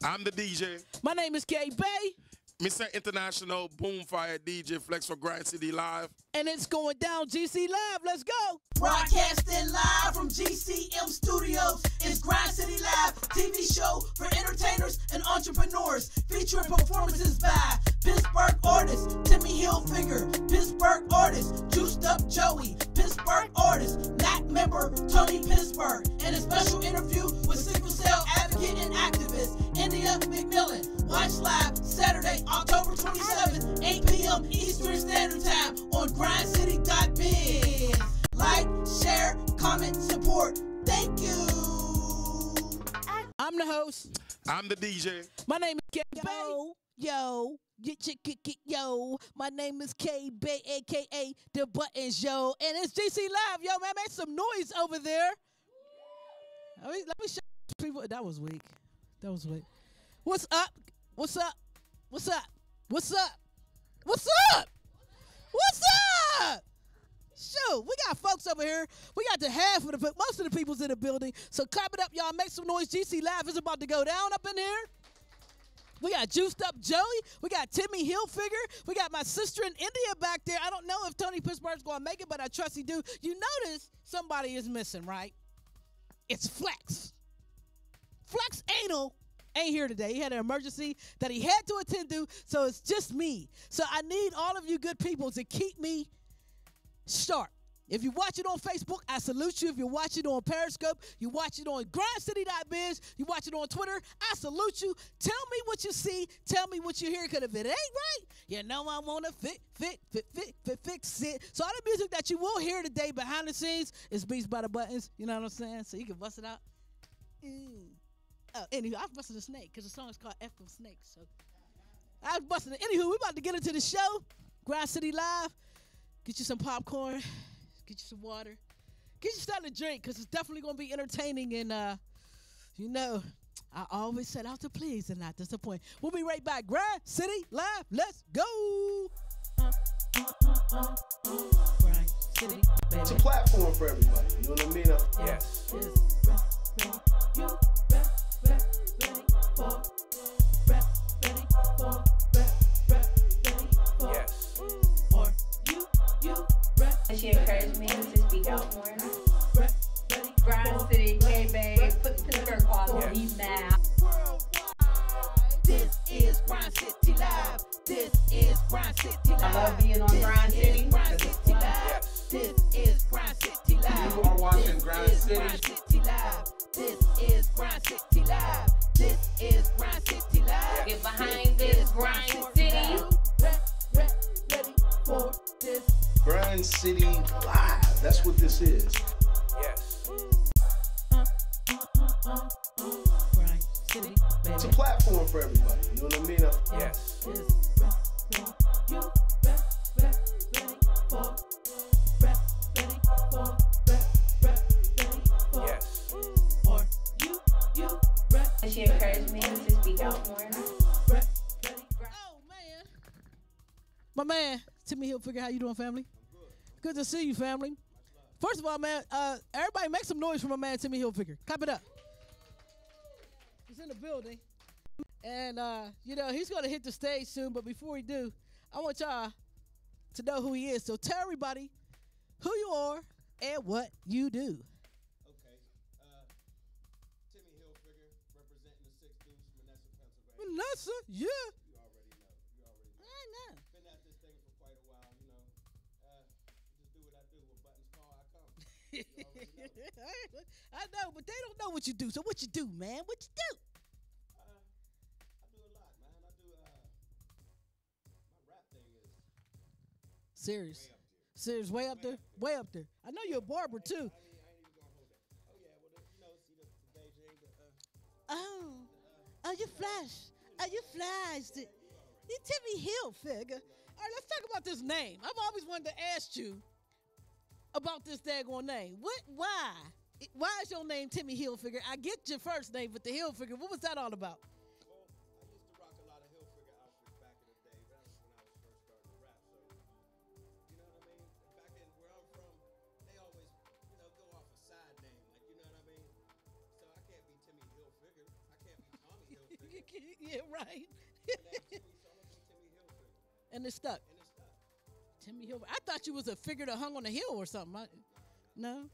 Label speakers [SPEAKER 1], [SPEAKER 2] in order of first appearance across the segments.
[SPEAKER 1] I'm the DJ.
[SPEAKER 2] My name is Kay Bey.
[SPEAKER 1] Mr. International Boomfire DJ Flex for Grind City Live.
[SPEAKER 2] And it's going down GC Live. Let's go.
[SPEAKER 3] Broadcasting live from GCM Studios. It's Grind City Live, TV show for entertainers and entrepreneurs. Featuring performances by Pittsburgh artist Timmy Hillfigga, Pittsburgh artist Juiced Up Joey, Pittsburgh artist MacMember TonyPittsburgh, and a special interview with sickle cell advocate and activist McMillan. Watch live Saturday, October 27th, 8 p.m. Eastern Standard Time on grindcity.biz. Like, share, comment, support. Thank you.
[SPEAKER 2] I'm the host.
[SPEAKER 1] I'm the DJ.
[SPEAKER 2] My name is Kay Bey. Yo. Yo, my name is Kay Bey, a.k.a. The Buttons, yo. And it's GC Live, yo, man. Make some noise over there. Let me show people. That was weak. That was weak. What's up? What's up? What's up? What's up? What's up? What's up? Shoot, we got folks over here. We got most of the people's in the building. So clap it up, y'all. Make some noise. GC Live is about to go down up in here. We got Juiced Up Joey. We got Timmy Hillfigga. We got my sister in India back there. I don't know if TonyPittsburgh's going to make it, but I trust he do. You notice somebody is missing, right? It's Flex. Flex Anal ain't here today. He had an emergency that he had to attend to, so it's just me. So I need all of you good people to keep me sharp. If you watch it on Facebook, I salute you. If you watch it on Periscope, you watch it on grindcity.biz, you watch it on Twitter, I salute you. Tell me what you see. Tell me what you hear, because if it ain't right, you know I want to fix it. So all the music that you will hear today behind the scenes is Beats by the Buttons. You know what I'm saying? So you can bust it out. Oh, anywho, I was busting a snake because the song is called F of Snakes. So I was busting it. Anywho, we about to get into the show. Grind City Live. Get you some popcorn. Get you some water. Get you something to drink, because it's definitely going to be entertaining. And, you know, I always set out to please and not disappoint. We'll be right back. Grind City Live. Let's go. Grind City,
[SPEAKER 4] It's a platform for everybody. You know what I mean?
[SPEAKER 5] Yes.
[SPEAKER 6] She encouraged me to speak out more. Grind City, Kay Bey, put Pittsburgh on the map.
[SPEAKER 3] This is Grind City Live. This is Grind City Live.
[SPEAKER 6] I love being on Grind City.
[SPEAKER 3] Grind City Live. This is Grind City Live.
[SPEAKER 5] You are watching Grind City.
[SPEAKER 3] Live. This is Grind City Live. This is Grind City Live.
[SPEAKER 6] Get behind this Grind City.
[SPEAKER 3] Ready for this.
[SPEAKER 4] Grind City Live. That's what this is.
[SPEAKER 5] Yes.
[SPEAKER 2] Grind City,
[SPEAKER 4] It's a
[SPEAKER 2] baby.
[SPEAKER 4] platform for everybody. You know what I mean?
[SPEAKER 5] Yes. Yes.
[SPEAKER 6] She encouraged me to speak out more.
[SPEAKER 2] Oh, man. My man, Timmy Hillfigga, how you doing, family? Good to see you, family. First of all, man, everybody make some noise for my man, Timmy Hillfigga. Clap it up. He's in the building. And, you know, he's going to hit the stage soon. But before he do, I want y'all to know who he is. So tell everybody who you are and what you do.
[SPEAKER 7] Okay. Timmy Hillfigga, representing the 6th Deuce, Manessa, Pennsylvania.
[SPEAKER 2] Vanessa, yeah.
[SPEAKER 7] You already know.
[SPEAKER 2] I know.
[SPEAKER 7] Been at this thing for quite a while, you know. Just do what I do. When buttons call, I come. You already know.
[SPEAKER 2] I know, but they don't know what you do. So what you do, man? What you do?
[SPEAKER 7] I do a lot, man. I do, my rap thing is
[SPEAKER 2] Serious.
[SPEAKER 7] way up there.
[SPEAKER 2] Serious, way up there? Way up there. I know you're a barber, too.
[SPEAKER 7] I ain't even gonna hold that. Oh, yeah, well, you know, see the Beijing,
[SPEAKER 2] Oh, you flashed. Oh, you flashed it. You Timmy Hillfigga. All right, let's talk about this name. I've always wanted to ask you about this daggone name. Why? Why is your name Timmy Hillfigga? I get your first name, but the Hillfigga, what was that all about?
[SPEAKER 7] well, I used to rock a lot of Hillfigga outfits back in the day. That was when I was first starting to rap. So, you know what I mean? Back in where I'm from, they always, you know, go off a side name. Like, you know what I mean? So I can't be Timmy Hillfigga. I can't be Tommy Hillfigga.
[SPEAKER 2] Yeah, right.
[SPEAKER 7] So I'm gonna be Timmy Hillfigga.
[SPEAKER 2] And it stuck.
[SPEAKER 7] And it's stuck.
[SPEAKER 2] Timmy Hillfigga. I thought you was a figure that hung on a hill or something. No?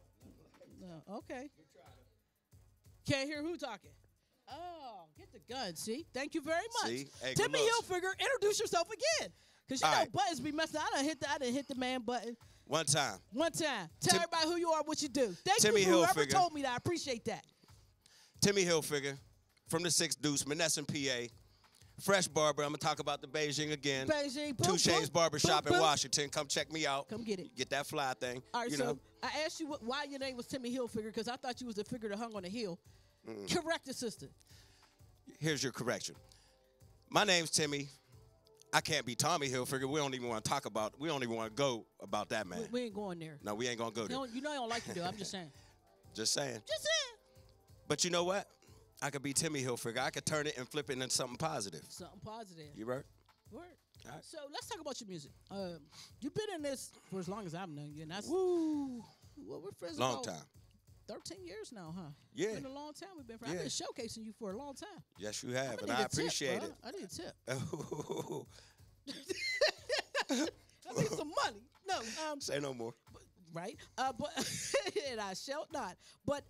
[SPEAKER 2] No, okay.
[SPEAKER 7] We tried it.
[SPEAKER 2] Can't hear who talking. Oh, get the gun, see? Thank you very much.
[SPEAKER 8] See? Hey,
[SPEAKER 2] Timmy
[SPEAKER 8] good looks.
[SPEAKER 2] Hillfigga, introduce yourself again. Because you
[SPEAKER 8] All
[SPEAKER 2] know
[SPEAKER 8] right.
[SPEAKER 2] buttons be messing. I done hit the man button
[SPEAKER 8] One time.
[SPEAKER 2] one time. Tell
[SPEAKER 8] Tim-
[SPEAKER 2] everybody who you are, what you do. Thank
[SPEAKER 8] Timmy
[SPEAKER 2] you for whoever
[SPEAKER 8] Hillfigga.
[SPEAKER 2] told me that. I appreciate that.
[SPEAKER 8] Timmy Hillfigga from the 6th Deuce, Manessa, PA. Fresh barber. I'm going to talk about the Beijing again.
[SPEAKER 2] Beijing, boom,
[SPEAKER 8] Two Chains
[SPEAKER 2] boom,
[SPEAKER 8] Barber
[SPEAKER 2] boom,
[SPEAKER 8] Shop in
[SPEAKER 2] boom.
[SPEAKER 8] Washington. Come check me out.
[SPEAKER 2] Come get it.
[SPEAKER 8] Get that fly thing.
[SPEAKER 2] All right,
[SPEAKER 8] you
[SPEAKER 2] so
[SPEAKER 8] know.
[SPEAKER 2] I asked you why your name was Timmy Hillfigga because I thought you was a figure that hung on a hill. Correct the sister.
[SPEAKER 8] Here's your correction. My name's Timmy. I can't be Tommy Hillfigga. We don't even want to talk about, we don't even want to go about that, man.
[SPEAKER 2] We ain't going there.
[SPEAKER 8] No, we ain't going to go there.
[SPEAKER 2] You know I don't like you, though. I'm just saying.
[SPEAKER 8] Just saying.
[SPEAKER 2] Just saying.
[SPEAKER 8] But you know what? I could be Timmy Hillfigga. I could turn it and flip it into something positive.
[SPEAKER 2] Something positive.
[SPEAKER 8] You right?
[SPEAKER 2] Word.
[SPEAKER 8] All right.
[SPEAKER 2] So let's talk about your music. You've been in this for as long as I've known you, and that's
[SPEAKER 8] Woo.
[SPEAKER 2] well, we're friends
[SPEAKER 8] Long
[SPEAKER 2] about
[SPEAKER 8] time.
[SPEAKER 2] 13 years now, huh?
[SPEAKER 8] Yeah.
[SPEAKER 2] It's been a long time we've been friends.
[SPEAKER 8] Yeah.
[SPEAKER 2] I've been showcasing you for a long time.
[SPEAKER 8] Yes, you have,
[SPEAKER 2] I'm
[SPEAKER 8] and
[SPEAKER 2] gonna
[SPEAKER 8] I
[SPEAKER 2] need a tip,
[SPEAKER 8] appreciate
[SPEAKER 2] bro.
[SPEAKER 8] it.
[SPEAKER 2] I need a tip. I need some money. No,
[SPEAKER 8] Say no more.
[SPEAKER 2] right? But and I shall not. But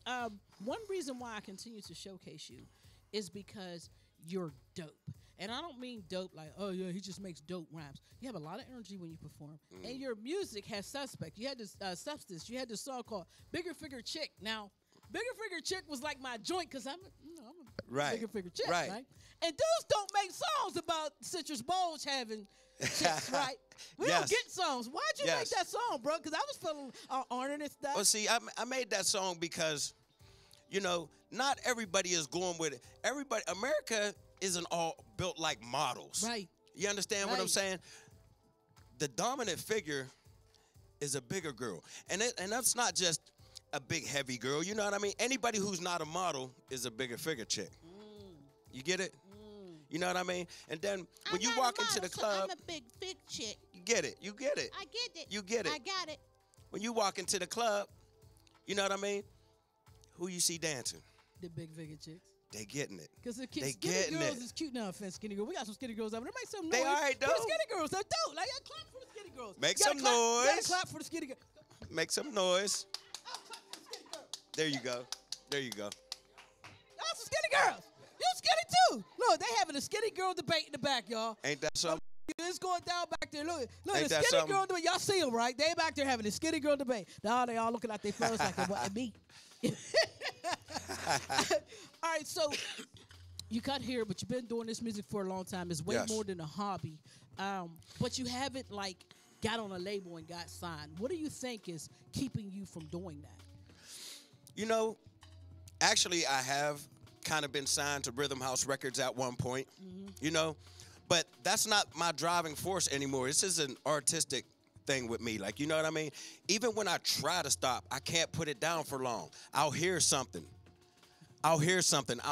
[SPEAKER 2] one reason why I continue to showcase you is because you're dope. And I don't mean dope like, oh, yeah, he just makes dope rhymes. You have a lot of energy when you perform. And your music has suspect. You had this substance. You had this song called Bigger Figure Chick. Now, Bigger Figure Chick was like my joint because I'm a
[SPEAKER 8] Right.
[SPEAKER 2] Bigger Figure Chick,
[SPEAKER 8] Right.
[SPEAKER 2] right? And dudes don't make songs about Citrus Bulge having chicks, right? We don't
[SPEAKER 8] Yes.
[SPEAKER 2] get songs. Why'd you make
[SPEAKER 8] Yes.
[SPEAKER 2] that song, bro? Because I was feeling honored and stuff.
[SPEAKER 8] Well, see, I made that song because, you know, not everybody is going with it. Everybody, America isn't all built like models.
[SPEAKER 2] Right.
[SPEAKER 8] You understand what I'm
[SPEAKER 2] Right.
[SPEAKER 8] saying? The dominant figure is a bigger girl. And that's not just a big, heavy girl. You know what I mean? Anybody who's not a model is a bigger figure chick. You get it? You know what I mean? And then when you walk into the club,
[SPEAKER 9] I'm a big chick.
[SPEAKER 8] you get it. You get it.
[SPEAKER 9] I get it.
[SPEAKER 8] You get it.
[SPEAKER 9] I got it.
[SPEAKER 8] when you walk into the club, you know what I mean? Who you see dancing?
[SPEAKER 2] The big figure chicks.
[SPEAKER 8] They getting it.
[SPEAKER 2] Because the
[SPEAKER 8] They
[SPEAKER 2] skinny
[SPEAKER 8] getting
[SPEAKER 2] girls
[SPEAKER 8] it.
[SPEAKER 2] is cute now. Offense, skinny girls. We got some skinny girls out there. Make some noise.
[SPEAKER 8] They all right,
[SPEAKER 2] for
[SPEAKER 8] though.
[SPEAKER 2] the skinny girls. They're dope. Like, yeah, clap for the skinny girls.
[SPEAKER 8] Make
[SPEAKER 2] You gotta
[SPEAKER 8] some
[SPEAKER 2] clap. You gotta
[SPEAKER 8] noise.
[SPEAKER 2] clap for the skinny girls.
[SPEAKER 8] Make some noise.
[SPEAKER 2] Oh, clap for the skinny girls.
[SPEAKER 8] There you go. There you go.
[SPEAKER 2] Y'all some skinny girls. You skinny too. Look, they having a skinny girl debate in the back, y'all.
[SPEAKER 8] Ain't that something?
[SPEAKER 2] It's going down back there. Look,
[SPEAKER 8] Ain't
[SPEAKER 2] the
[SPEAKER 8] that
[SPEAKER 2] skinny
[SPEAKER 8] something?
[SPEAKER 2] girl debate. Y'all see them, right? They back there having a skinny girl debate. Now they all looking at their phones like it wasn't me. All right, so you got here, but you've been doing this music for a long time. It's way
[SPEAKER 8] Yes.
[SPEAKER 2] more than a hobby. But you haven't, like, got on a label and got signed. What do you think is keeping you from doing that?
[SPEAKER 8] You know, actually, I have kind of been signed to Rhythm House Records at one point, you know, but that's not my driving force anymore. This is an artistic thing with me. Like, you know what I mean? Even when I try to stop, I can't put it down for long. I'll hear something. I'll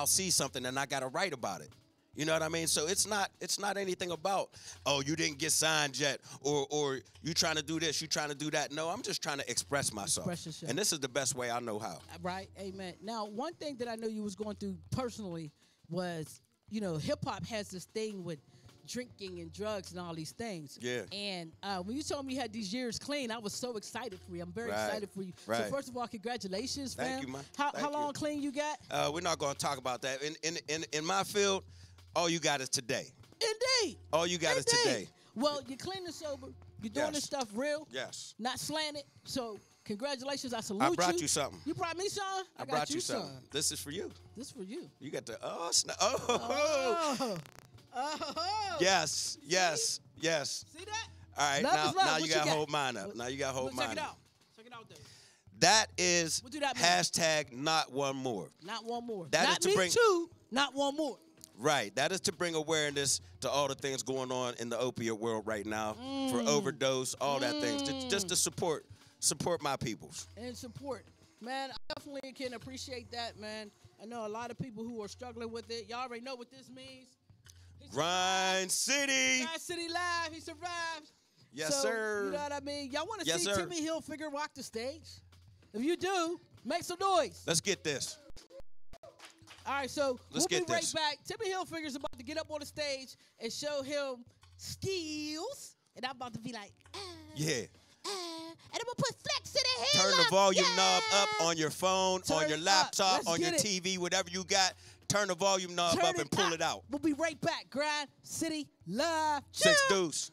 [SPEAKER 8] see something, and I got to write about it. You know what I mean? So it's not anything about, oh, you didn't get signed yet, or you trying to do this, you trying to do that. No, I'm just trying to express myself.
[SPEAKER 2] Express yourself.
[SPEAKER 8] And this is the best way I know how.
[SPEAKER 2] Right, amen. Now, one thing that I know you was going through personally was, you know, hip-hop has this thing with drinking and drugs and all these things.
[SPEAKER 8] Yeah.
[SPEAKER 2] And when you told me you had these years clean, I was so excited for you. I'm very
[SPEAKER 8] Right,
[SPEAKER 2] excited for you.
[SPEAKER 8] right.
[SPEAKER 2] So first of all, congratulations,
[SPEAKER 8] Thank
[SPEAKER 2] fam.
[SPEAKER 8] you, man.
[SPEAKER 2] How
[SPEAKER 8] Thank
[SPEAKER 2] long
[SPEAKER 8] you.
[SPEAKER 2] clean you got?
[SPEAKER 8] We're not going to talk about that. In my field, all you got is today.
[SPEAKER 2] Indeed.
[SPEAKER 8] All you got is today.
[SPEAKER 2] Well, you're clean and sober. You're doing
[SPEAKER 8] Yes.
[SPEAKER 2] this stuff real.
[SPEAKER 8] Yes.
[SPEAKER 2] Not slanted. So congratulations. I salute you.
[SPEAKER 8] I brought you something.
[SPEAKER 2] You brought me some?
[SPEAKER 8] I
[SPEAKER 2] got
[SPEAKER 8] brought you
[SPEAKER 2] some.
[SPEAKER 8] something. This is for you.
[SPEAKER 2] This is for you.
[SPEAKER 8] You got the oh.
[SPEAKER 2] Oh.
[SPEAKER 8] Yes.
[SPEAKER 2] See that?
[SPEAKER 8] All right,
[SPEAKER 2] Love is love.
[SPEAKER 8] now
[SPEAKER 2] What
[SPEAKER 8] you
[SPEAKER 2] you
[SPEAKER 8] got to
[SPEAKER 2] got?
[SPEAKER 8] hold mine up. Now you got to hold
[SPEAKER 2] Check
[SPEAKER 8] mine
[SPEAKER 2] it
[SPEAKER 8] up.
[SPEAKER 2] out. Check it out there.
[SPEAKER 8] That is
[SPEAKER 2] What do that mean?
[SPEAKER 8] hashtag not one more.
[SPEAKER 2] Not one more.
[SPEAKER 8] That
[SPEAKER 2] not
[SPEAKER 8] is to
[SPEAKER 2] me
[SPEAKER 8] bring-
[SPEAKER 2] too. Not one more.
[SPEAKER 8] Right. That is to bring awareness to all the things going on in the opiate world right now for overdose, all that things. Just to support my peoples.
[SPEAKER 2] And support. Man, I definitely can appreciate that, man. I know a lot of people who are struggling with it. Y'all already know what this means.
[SPEAKER 8] Grind City.
[SPEAKER 2] Grind City Live. He survived.
[SPEAKER 8] Yes,
[SPEAKER 2] So,
[SPEAKER 8] sir.
[SPEAKER 2] You know what I mean? Y'all want to
[SPEAKER 8] Yes,
[SPEAKER 2] see
[SPEAKER 8] sir.
[SPEAKER 2] Timmy Hillfigga rock the stage? If you do, make some noise.
[SPEAKER 8] Let's get this.
[SPEAKER 2] All right, so
[SPEAKER 8] Let's
[SPEAKER 2] we'll
[SPEAKER 8] get
[SPEAKER 2] be right
[SPEAKER 8] this.
[SPEAKER 2] back. Timmy Hillfigga's about to get up on the stage and show him skills. And I'm about to be like,
[SPEAKER 8] Yeah.
[SPEAKER 2] and I'm going to put Flex in the head.
[SPEAKER 8] Turn the volume knob up on your phone,
[SPEAKER 2] Turn
[SPEAKER 8] on your
[SPEAKER 2] it up.
[SPEAKER 8] laptop,
[SPEAKER 2] Let's
[SPEAKER 8] on your
[SPEAKER 2] get it.
[SPEAKER 8] TV, whatever you got. Turn the volume knob
[SPEAKER 2] Turn
[SPEAKER 8] up and pull it out.
[SPEAKER 2] We'll be right back. Grind City Live.
[SPEAKER 8] Six
[SPEAKER 2] Chill.
[SPEAKER 8] deuce.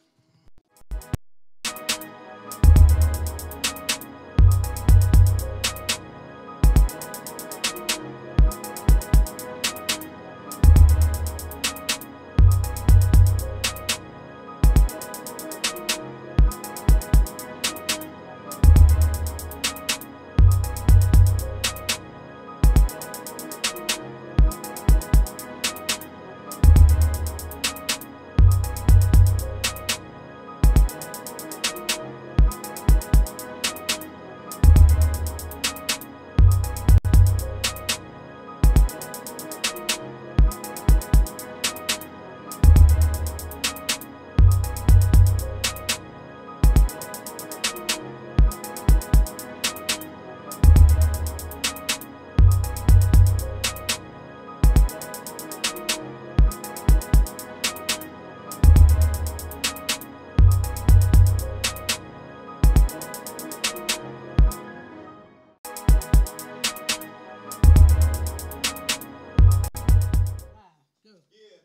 [SPEAKER 8] Yeah,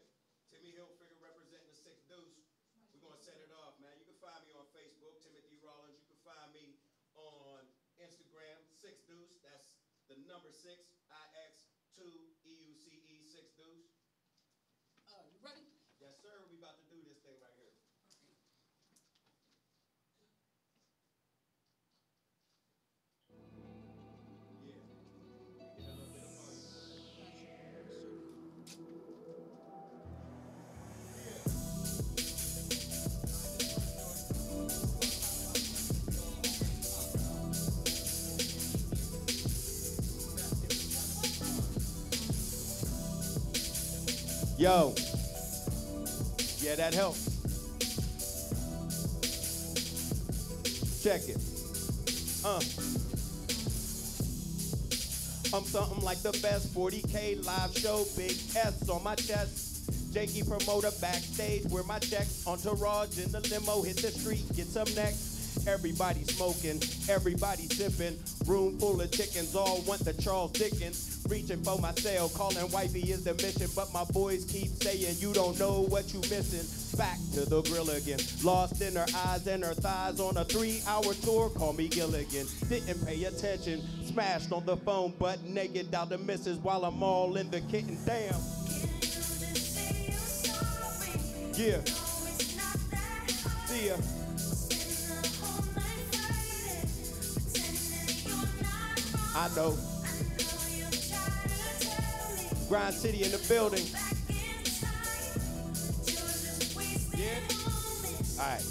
[SPEAKER 8] Timmy Hillfigga representing the Six Deuce. We're going to set it off, man. You can find me on Facebook, Timothy Rawlins. You can find me on Instagram, Six Deuce. That's the number 6, IX2EUCE, Six Deuce.
[SPEAKER 2] You ready?
[SPEAKER 8] Yes, sir. We about to do this thing right here. Yo. Yeah, that helps. Check it.
[SPEAKER 9] I'm something like the best 40K live show, big S on my chest. Jakey promoter backstage, where my checks. Entourage in the limo, hit the street, get some next. Everybody smoking, everybody sipping. Room full of chickens, all want the Charles Dickens. Reaching for my cell, calling wifey is the mission. But my boys keep saying you don't know what you missing. Back to the grill again, lost in her eyes and her thighs on a 3-hour tour. Call me Gilligan, didn't pay attention. Smashed on the phone, butt naked out the missus while I'm all in the kitten. Damn. Yeah. See ya. I know. Grind City in the building. Yeah. All right.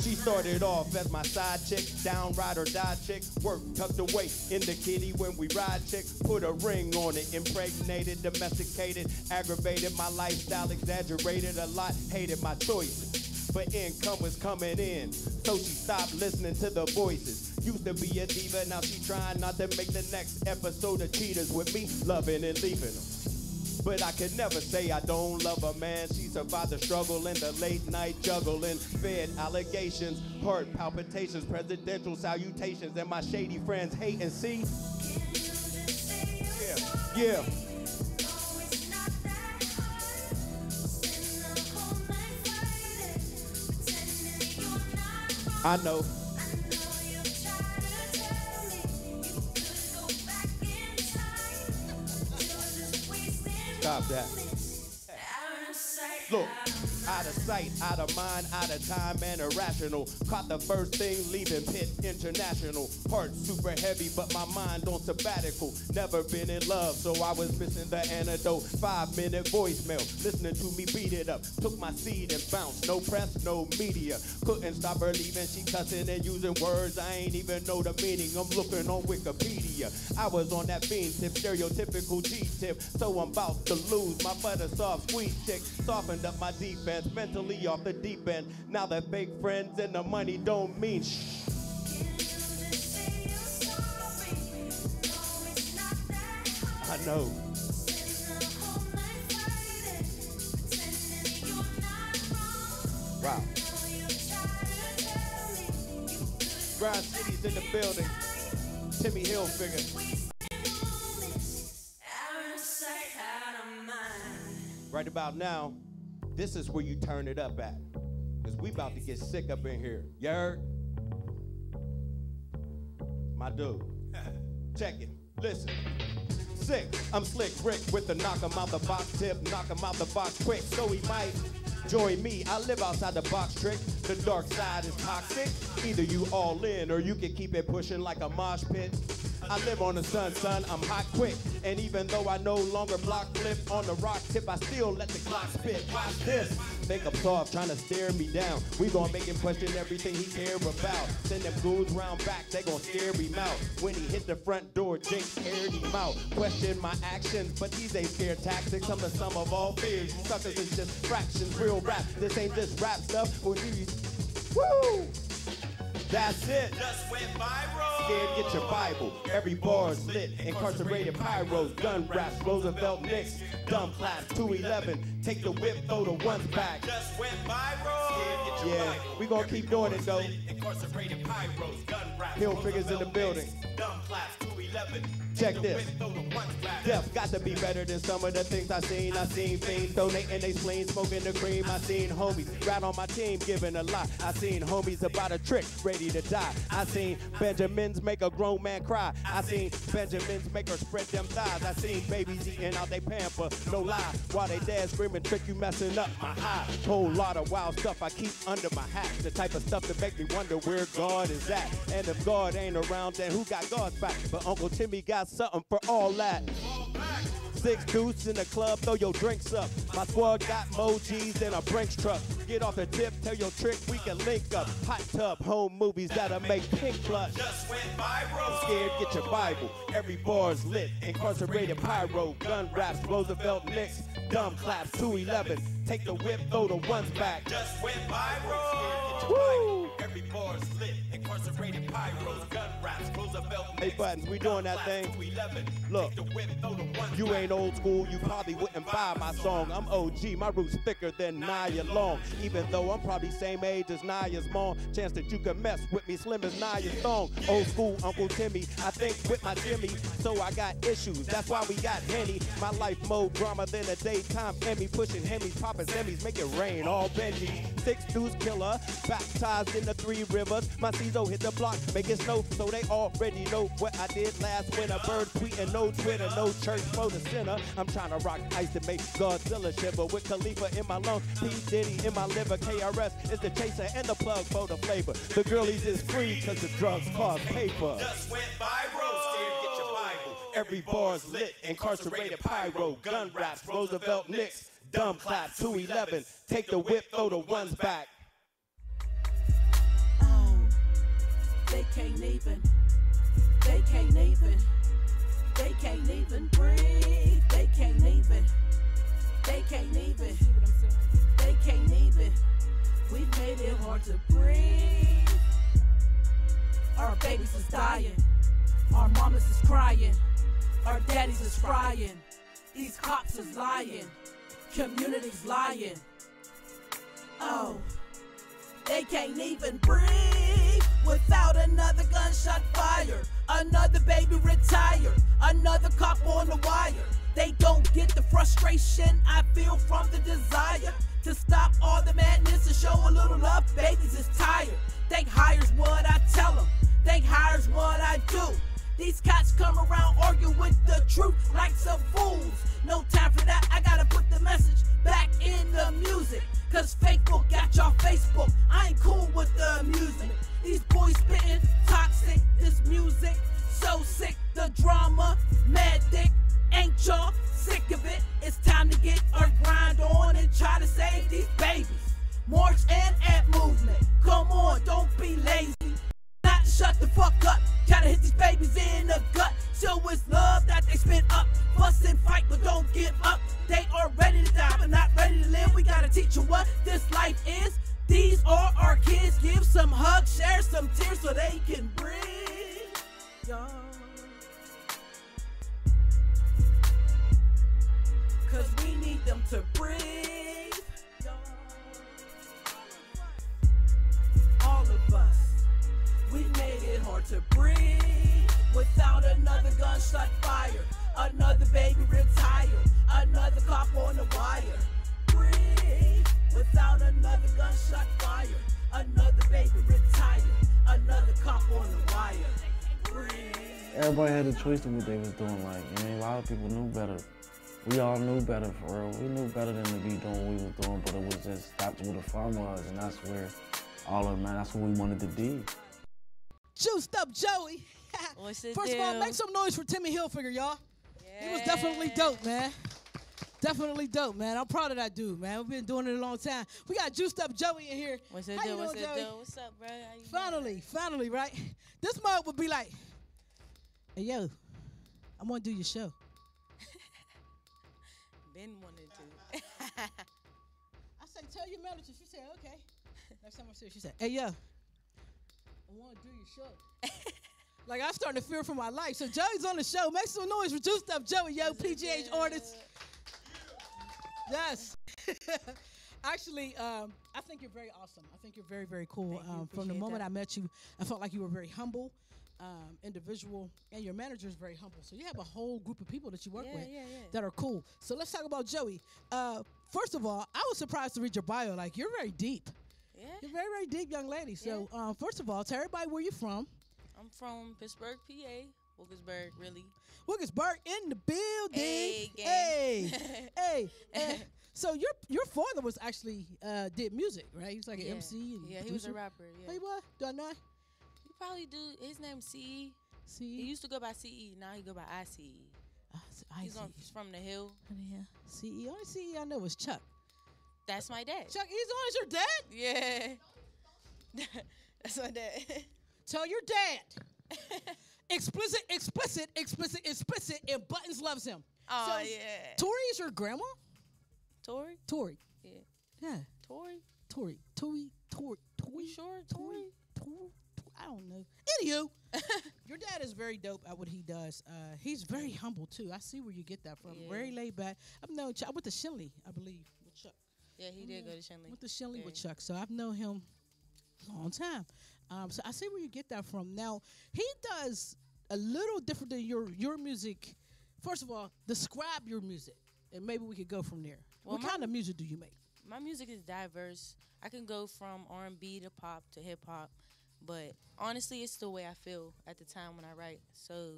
[SPEAKER 9] She started off as my side chick, down ride or die chick. Work tucked away in the kitty when we ride chick. Put a ring on it, impregnated, domesticated, aggravated my lifestyle, exaggerated a lot, hated my choices. But income was coming in, so she stopped listening to the voices. Used to be a diva, now she trying not to make the next episode of Cheaters with me, loving and leaving them. But I could never say I don't love her, man. She survived the struggle and the late night juggling. Fed allegations, heart palpitations, presidential salutations, and my shady friends hate and see. Yeah. I know. Stop that. Look, out of sight, out of mind, out of time, and irrational. Caught the first thing leaving Pitt International. Heart super heavy, but my mind on sabbatical. Never been in love, so I was missing the antidote. 5-minute voicemail, listening to me beat it up. Took my seat and bounced, no press, no media. Couldn't stop her leaving, she cussing and using words I ain't even know the meaning. I'm looking on Wikipedia. I was on that bean tip, stereotypical G-tip. So I'm about to lose my butter soft sweet chick. Softened up my defense, mentally off the deep end. Now the fake friends and the money don't mean shh. I know. Wow. Grind City's in the building. Timmy Hillfigga. Right about now, this is where you turn it up at. Cause we about to get sick up in here. You heard? My dude. Check it. Listen. Sick. I'm slick Rick with the knock 'em out the box tip. Knock 'em out the box quick. So he might join me. I live outside the box trick. The dark side is toxic. Either you all in or you can keep it pushing like a mosh pit. I live on the sun, son, I'm hot quick. And even though I no longer block flip on the rock tip, I still let the clock spit. Watch this. Think I'm soft, trying to stare me down. We gon' make him question everything he care about. Send them goons round back, they gon' scare him out. When he hit the front door, Jake scared him out. Question my actions, but these ain't scared tactics. I'm the sum of all fears. You suckers is just fractions, real rap. This ain't just rap stuff. When you, woo! That's it.
[SPEAKER 8] Just went viral.
[SPEAKER 9] Scared, get your Bible. Every bar's lit. Incarcerated pyros, gun raps, Roosevelt Knicks. Dumb class 211. Take the whip, throw the ones back.
[SPEAKER 8] Just went viral. Scared, get your
[SPEAKER 9] Yeah,
[SPEAKER 8] Bible.
[SPEAKER 9] we gonna keep doing it though.
[SPEAKER 8] Incarcerated pyros, gun raps,
[SPEAKER 9] Hillfigga's in the building.
[SPEAKER 8] Dumb class 211.
[SPEAKER 9] Check this. Death got to be better than some of the things I seen. I seen fiends donating they spleen, smoking the cream. I seen homies right on my team giving a lot. I seen homies about a trick, ready to die. I seen Benjamins make a grown man cry. I seen Benjamins make her spread them thighs. I seen babies eating out they pamper, no lie. While they dad screaming, trick you messing up my high. Whole lot of wild stuff I keep under my hat. The type of stuff that make me wonder where God is at. And if God ain't around, then who got God's back? But Uncle Timmy got something for all that. 6 deuce in the club, throw your drinks up. My squad got emojis and a Brinks truck. Get off the tip, tell your trick, we can link up. Hot tub, home movies that'll make pink flush.
[SPEAKER 8] Just went viral.
[SPEAKER 9] Scared, get your Bible. Every bar's lit. Incarcerated pyro, gun raps, Roosevelt Knicks. Dumb claps, 211. Take the whip, throw the ones back.
[SPEAKER 8] Just went viral.
[SPEAKER 9] Woo!
[SPEAKER 8] Every bar's lit. Incarcerated
[SPEAKER 5] pyros, gun raps, Roosevelt.
[SPEAKER 9] Hey, Buttons, we doing that thing. Look, you ain't old school, you probably wouldn't buy my song. I'm OG, my roots thicker than Naya Long. Even though I'm probably same age as Naya's mom, chance that you can mess with me slim as Naya's thong. Old school Uncle Timmy, I think with my Jimmy, so I got issues, that's why we got Henny. My life more drama than a daytime Emmy, pushing Hemis, popping semis, make it rain, all Benjis. 6 Deuce killer, baptized in the 3 rivers. My CZO hit the block, make it snow, so they already know what I did last winter. Bird tweeting, no Twitter, no church for the sinner. I'm trying to rock ice to make Godzilla shiver with Khalifa in my lungs, P. Diddy in my liver. KRS is the chaser and the plug for the flavor. The girlies is free cause the drugs cost paper.
[SPEAKER 5] Just went viral. Scared, get your Bible.
[SPEAKER 9] Every bar's lit, incarcerated pyro, gun raps, Roosevelt Knicks, dumb clap, 211, take the whip, throw the ones back.
[SPEAKER 3] Oh, they can't even breathe. They can't even. We made it hard to breathe. Our babies is dying. Our mamas is crying. Our daddies is frying. These cops is lying. Community's lying. Oh, they can't even breathe without another gunshot fire. Another baby retire. Another cop on the wire. They don't get the frustration I feel from the desire to stop all the madness and show a little love. Babies is tired. Think hire's what I tell them. Think hire's what I do. These cats come around arguing with the truth like some fools. No time for that. I gotta put the message back in the music. Cause Facebook got y'all Facebook. I ain't cool with the music. These boys spitting toxic. This music so sick. The drama, mad dick. Ain't y'all sick of it? It's time to get our grind on and try to save these babies. March and add movement. Come on, don't be lazy. Not to shut the fuck up. Try to hit these babies in the gut. Show it's love that they spin up. Fuss and fight, but don't give up. They are ready to die, but not ready to live. We gotta teach them what this life is. These are our kids. Give some hugs, share some tears so they can breathe. Yo. Cause we need them to breathe. All of us, we made it hard to breathe. Without another gunshot fire, another baby retired, another cop on the wire. Breathe. Without another gunshot fire, another baby retired, another cop on the wire. Breathe.
[SPEAKER 10] Everybody had a choice of what they was doing. Like, I mean, a lot of people knew better. We all knew better, for real. We knew better than to be doing what we was doing, but it was just, that's where the fun was, and that's where all of, man, that's what we wanted to be.
[SPEAKER 2] Juiced up Joey.
[SPEAKER 11] What's it
[SPEAKER 2] First
[SPEAKER 11] do?
[SPEAKER 2] of all, make some noise for Timmy Hillfigga, y'all.
[SPEAKER 11] Yeah.
[SPEAKER 2] He was definitely dope, man. Definitely dope, man. I'm proud of that dude, man. We've been doing it a long time. We got Juiced Up Joey in here.
[SPEAKER 11] What's it
[SPEAKER 2] How
[SPEAKER 11] do?
[SPEAKER 2] you
[SPEAKER 11] What's
[SPEAKER 2] doing,
[SPEAKER 11] it
[SPEAKER 2] Joey?
[SPEAKER 11] do? What's up, bro? How you
[SPEAKER 2] Finally, right? This mug would be like, hey, yo, I'm going to do your show.
[SPEAKER 11] Been wanted to.
[SPEAKER 2] I said, tell your manager. She said, okay. Next time I see her, she said, hey, yo, I want to do your show. Like, I'm starting to fear for my life. So Joey's on the show. Make some noise for Juiced Up Joey, yo, PGH artist. Yes. Actually, I think you're very awesome. I think you're very, very cool. From the moment I met you, I felt like you were very humble, individual, and your manager is very humble. So you have a whole group of people that you work with that are cool. So let's talk about Joey. First of all, I was surprised to read your bio. Like, you're very deep.
[SPEAKER 11] Yeah.
[SPEAKER 2] You're very, very deep young lady. So first of all, tell everybody where you're from.
[SPEAKER 11] I'm from Pittsburgh, PA. Wilkesburg, really.
[SPEAKER 2] Wilkesburg in the building.
[SPEAKER 11] Hey, gang.
[SPEAKER 2] Hey. So your father was actually did music, right? He was like an MC. And
[SPEAKER 11] he was a rapper. Yeah.
[SPEAKER 2] Hey, what? Do I know?
[SPEAKER 11] You probably do. His name's CE.
[SPEAKER 2] CE.
[SPEAKER 11] He used to go by CE. Now he go by ICE. He's from the Hill.
[SPEAKER 2] Yeah. CE. Only CE I know was Chuck.
[SPEAKER 11] That's my dad.
[SPEAKER 2] Chuck Eason is your dad?
[SPEAKER 11] Yeah. That's my dad.
[SPEAKER 2] Tell your dad. Explicit, and Buttons loves him.
[SPEAKER 11] Oh,
[SPEAKER 2] so,
[SPEAKER 11] yeah.
[SPEAKER 2] Tori is your grandma?
[SPEAKER 11] Tori?
[SPEAKER 2] Tori.
[SPEAKER 11] Yeah.
[SPEAKER 2] Tori.
[SPEAKER 11] Tori?
[SPEAKER 2] You sure? Tori. I don't know. Anywho, your dad is very dope at what he does. He's very humble too. I see where you get that from. Very laid back. I've known Chuck. I went to Shinley, I believe, with Chuck.
[SPEAKER 11] Yeah, he did go to Shinley.
[SPEAKER 2] Went to Shinley with Chuck, so I've known him a long time. So I see where you get that from. Now he does a little different than your music. First of all, describe your music, and maybe we could go from there.
[SPEAKER 11] Well,
[SPEAKER 2] what kind of music do you make?
[SPEAKER 11] My music is diverse. I can go from R&B to pop to hip hop, but honestly, it's the way I feel at the time when I write. So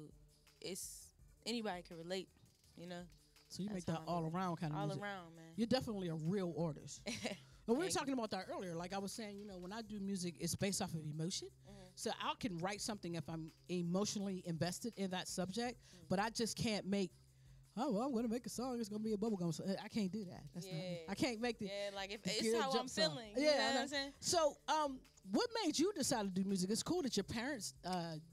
[SPEAKER 11] it's anybody can relate, you know.
[SPEAKER 2] So you make that all around kind of music.
[SPEAKER 11] All around, man.
[SPEAKER 2] You're definitely a real artist. But we were talking about that earlier. Like I was saying, you know, when I do music, it's based off of emotion. So I can write something if I'm emotionally invested in that subject, but I just can't make, oh, well, I'm going to make a song. It's going to be a bubblegum song. I can't do that. That's not me. I can't make the.
[SPEAKER 11] Yeah, like if
[SPEAKER 2] the
[SPEAKER 11] it's how I'm
[SPEAKER 2] song.
[SPEAKER 11] feeling.
[SPEAKER 2] Yeah,
[SPEAKER 11] You know what I'm saying?
[SPEAKER 2] So, what made you decide to do music? It's cool that your parents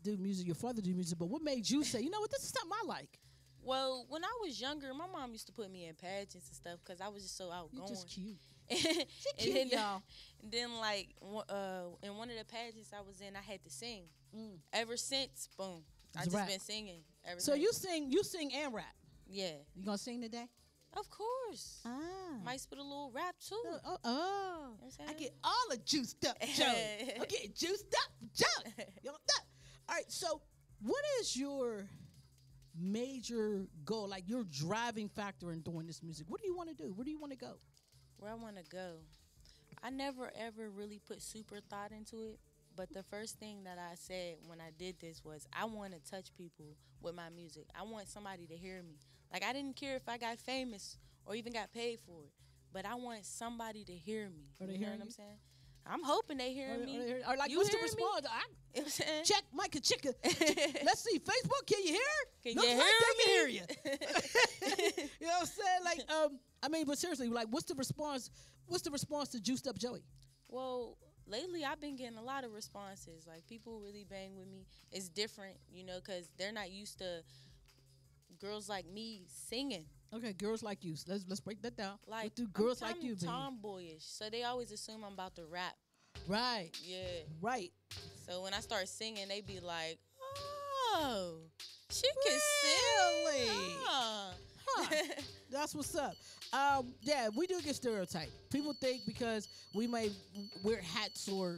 [SPEAKER 2] do music, your father do music, but what made you say, you know what, this is something I like?
[SPEAKER 11] Well, when I was younger, my mom used to put me in pageants and stuff because I was just so outgoing.
[SPEAKER 2] You're just cute.
[SPEAKER 11] She
[SPEAKER 2] cute, y'all.
[SPEAKER 11] And then, like, in one of the pageants I was in, I had to sing. Ever since, boom, I just been singing.
[SPEAKER 2] So you sing and rap.
[SPEAKER 11] Yeah.
[SPEAKER 2] You gonna sing today?
[SPEAKER 11] Of course. Might spit a little rap too. You know what I'm saying?
[SPEAKER 2] I get all the juiced up, Joe. I'm getting juiced up, Joe. You know that? All right. So, what is your major goal? Like your driving factor in doing this music? What do you want to do? Where do you want to go?
[SPEAKER 11] Where I want to go. I never ever really put super thought into it. But the first thing that I said when I did this was I want to touch people with my music. I want somebody to hear me. Like, I didn't care if I got famous or even got paid for it. But I want somebody to hear me.
[SPEAKER 2] Are they
[SPEAKER 11] you know
[SPEAKER 2] hearing
[SPEAKER 11] what I'm
[SPEAKER 2] you?
[SPEAKER 11] saying? I'm hoping they hear me.
[SPEAKER 2] Or like,
[SPEAKER 11] You
[SPEAKER 2] what's the
[SPEAKER 11] hearing me?
[SPEAKER 2] response?
[SPEAKER 11] You know what I'm saying?
[SPEAKER 2] Check Micah Chicka. Let's see. Facebook, can you hear?
[SPEAKER 11] Can
[SPEAKER 2] Looks
[SPEAKER 11] you
[SPEAKER 2] like
[SPEAKER 11] hear
[SPEAKER 2] they can hear
[SPEAKER 11] me?
[SPEAKER 2] you. You know what I'm saying? Like, I mean, but seriously, like, what's the response? What's the response to Juiced Up Joey?
[SPEAKER 11] Well, lately I've been getting a lot of responses. Like, people really bang with me. It's different, you know, because they're not used to girls like me singing.
[SPEAKER 2] Okay, girls like you. So let's break that down.
[SPEAKER 11] Like,
[SPEAKER 2] what do girls
[SPEAKER 11] I'm
[SPEAKER 2] like you mean?
[SPEAKER 11] tomboyish, so they always assume I'm about to rap.
[SPEAKER 2] Right.
[SPEAKER 11] Yeah.
[SPEAKER 2] Right.
[SPEAKER 11] So when I start singing, they be like, "Oh, she can
[SPEAKER 2] Really?
[SPEAKER 11] sing."
[SPEAKER 2] Huh. That's what's up. Yeah, we do get stereotyped. People think because we may wear hats or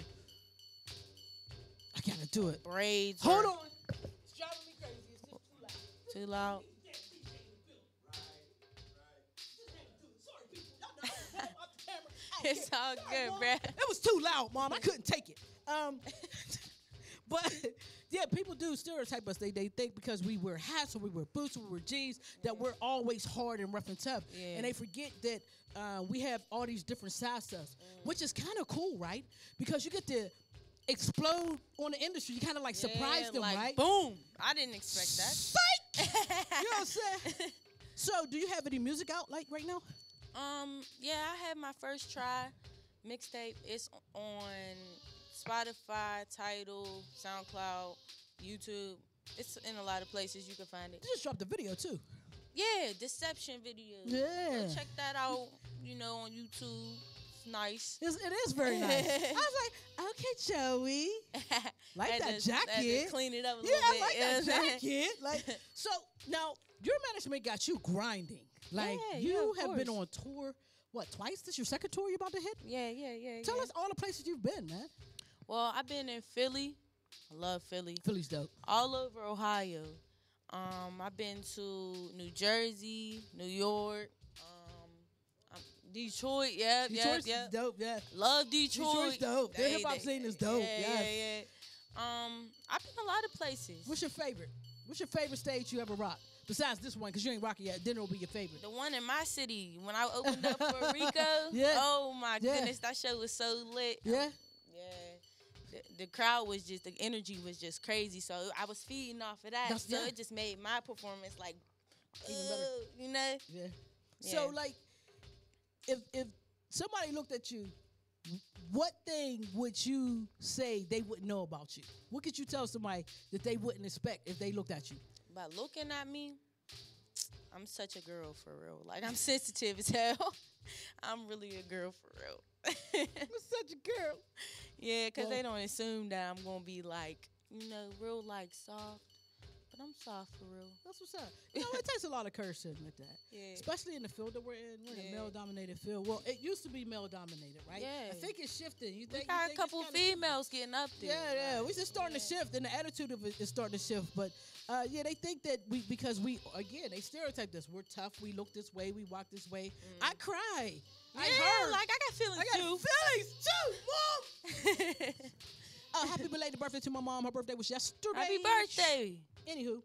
[SPEAKER 2] I gotta do it.
[SPEAKER 11] Braids.
[SPEAKER 2] Hold on. It's driving me crazy. It's just
[SPEAKER 11] Too loud. It's all good, bruh.
[SPEAKER 2] It was too loud, Mom. I couldn't take it. But yeah, people do stereotype us. They think because we wear hats or we wear boots or we wear jeans that we're always hard and rough and tough.
[SPEAKER 11] Yeah.
[SPEAKER 2] And they forget that we have all these different side stuffs, which is kind of cool, right? Because you get to explode on the industry. You kind of like surprise them,
[SPEAKER 11] like,
[SPEAKER 2] right?
[SPEAKER 11] Boom. I didn't expect that.
[SPEAKER 2] Psych! You know what I'm saying? So, do you have any music out like right now?
[SPEAKER 11] Yeah, I had my first try mixtape. It's on Spotify, Tidal, SoundCloud, YouTube. It's in a lot of places you can find it.
[SPEAKER 2] You just dropped the video too.
[SPEAKER 11] Yeah, Deception video.
[SPEAKER 2] Yeah.
[SPEAKER 11] Go check that out, you know, on YouTube. It's nice.
[SPEAKER 2] It is very nice. I was like, okay, Joey. Like
[SPEAKER 11] Had
[SPEAKER 2] that
[SPEAKER 11] to
[SPEAKER 2] jacket.
[SPEAKER 11] clean it up a
[SPEAKER 2] Yeah,
[SPEAKER 11] little
[SPEAKER 2] I
[SPEAKER 11] bit.
[SPEAKER 2] like
[SPEAKER 11] you know
[SPEAKER 2] that
[SPEAKER 11] what I'm saying?
[SPEAKER 2] jacket. Like, so now your management got you grinding. Like
[SPEAKER 11] Yeah,
[SPEAKER 2] you
[SPEAKER 11] yeah, of
[SPEAKER 2] have been
[SPEAKER 11] course.
[SPEAKER 2] on tour. What, twice? This your second tour you about to hit?
[SPEAKER 11] Yeah.
[SPEAKER 2] Tell us all the places you've been, man.
[SPEAKER 11] Well, I've been in Philly. I love Philly.
[SPEAKER 2] Philly's dope.
[SPEAKER 11] All over Ohio. I've been to New Jersey, New York, Detroit. Yep.
[SPEAKER 2] Detroit's dope. Yeah.
[SPEAKER 11] Love Detroit.
[SPEAKER 2] Detroit's dope. Their hip hop scene is dope.
[SPEAKER 11] Yeah,
[SPEAKER 2] Yes.
[SPEAKER 11] yeah. I've been a lot of places.
[SPEAKER 2] What's your favorite? What's your favorite stage you ever rocked? Besides this one, because you ain't rocking yet. Then it'll be your favorite.
[SPEAKER 11] The one in my city, when I opened up for Rico.
[SPEAKER 2] Yeah.
[SPEAKER 11] Oh my
[SPEAKER 2] Yeah.
[SPEAKER 11] goodness, that show was so lit.
[SPEAKER 2] Yeah.
[SPEAKER 11] Yeah. The crowd was just, the energy was just crazy. So I was feeding off of that.
[SPEAKER 2] That's-
[SPEAKER 11] so
[SPEAKER 2] yeah.
[SPEAKER 11] it just made my performance like,
[SPEAKER 2] Even better.
[SPEAKER 11] you know?
[SPEAKER 2] Yeah.
[SPEAKER 11] Yeah.
[SPEAKER 2] So like, if somebody looked at you, what thing would you say they wouldn't know about you? What could you tell somebody that they wouldn't expect if they looked at you?
[SPEAKER 11] By looking at me, I'm such a girl for real. Like, I'm sensitive as hell. I'm really a girl for real.
[SPEAKER 2] I'm such a girl.
[SPEAKER 11] Yeah, because they don't assume that I'm going to be like, you know, real like soft. But I'm soft for real.
[SPEAKER 2] That's what's up. You know, it takes a lot of courage to admit that.
[SPEAKER 11] Yeah.
[SPEAKER 2] Especially in the field that we're in. We're in a male-dominated field. Well, it used to be male-dominated, right?
[SPEAKER 11] Yeah.
[SPEAKER 2] I think it's shifting. You think
[SPEAKER 11] we got a couple females getting up there.
[SPEAKER 2] Yeah. We're just starting to shift, and the attitude of it is starting to shift. But, they think that because they stereotype us. We're tough. We look this way. We walk this way. I cry.
[SPEAKER 11] I got feelings too.
[SPEAKER 2] Feelings too, Mom. Happy belated birthday to my mom. Her birthday was yesterday.
[SPEAKER 11] Happy birthday.
[SPEAKER 2] Anywho,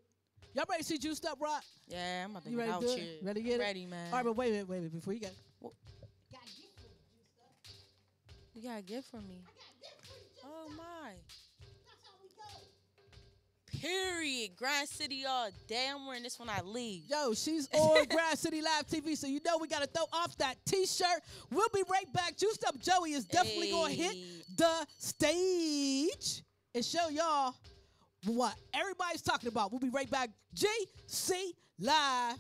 [SPEAKER 2] y'all ready to see Juiced Up Rock?
[SPEAKER 11] Yeah, I'm about to
[SPEAKER 2] You
[SPEAKER 11] get
[SPEAKER 2] ready
[SPEAKER 11] out
[SPEAKER 2] to do it?
[SPEAKER 11] here.
[SPEAKER 2] Ready to get
[SPEAKER 11] Ready,
[SPEAKER 2] it?
[SPEAKER 11] man.
[SPEAKER 2] All right, but wait a minute. Before you got
[SPEAKER 11] You got a gift from me. Oh, my. Period. Grind City all day. I'm wearing this when I leave.
[SPEAKER 2] Yo, she's on Grind City Live TV, so you know we got to throw off that T-shirt. We'll be right back. Juiced Up Joey is definitely going to hit the stage and show y'all what everybody's talking about. We'll be right back. GC Live.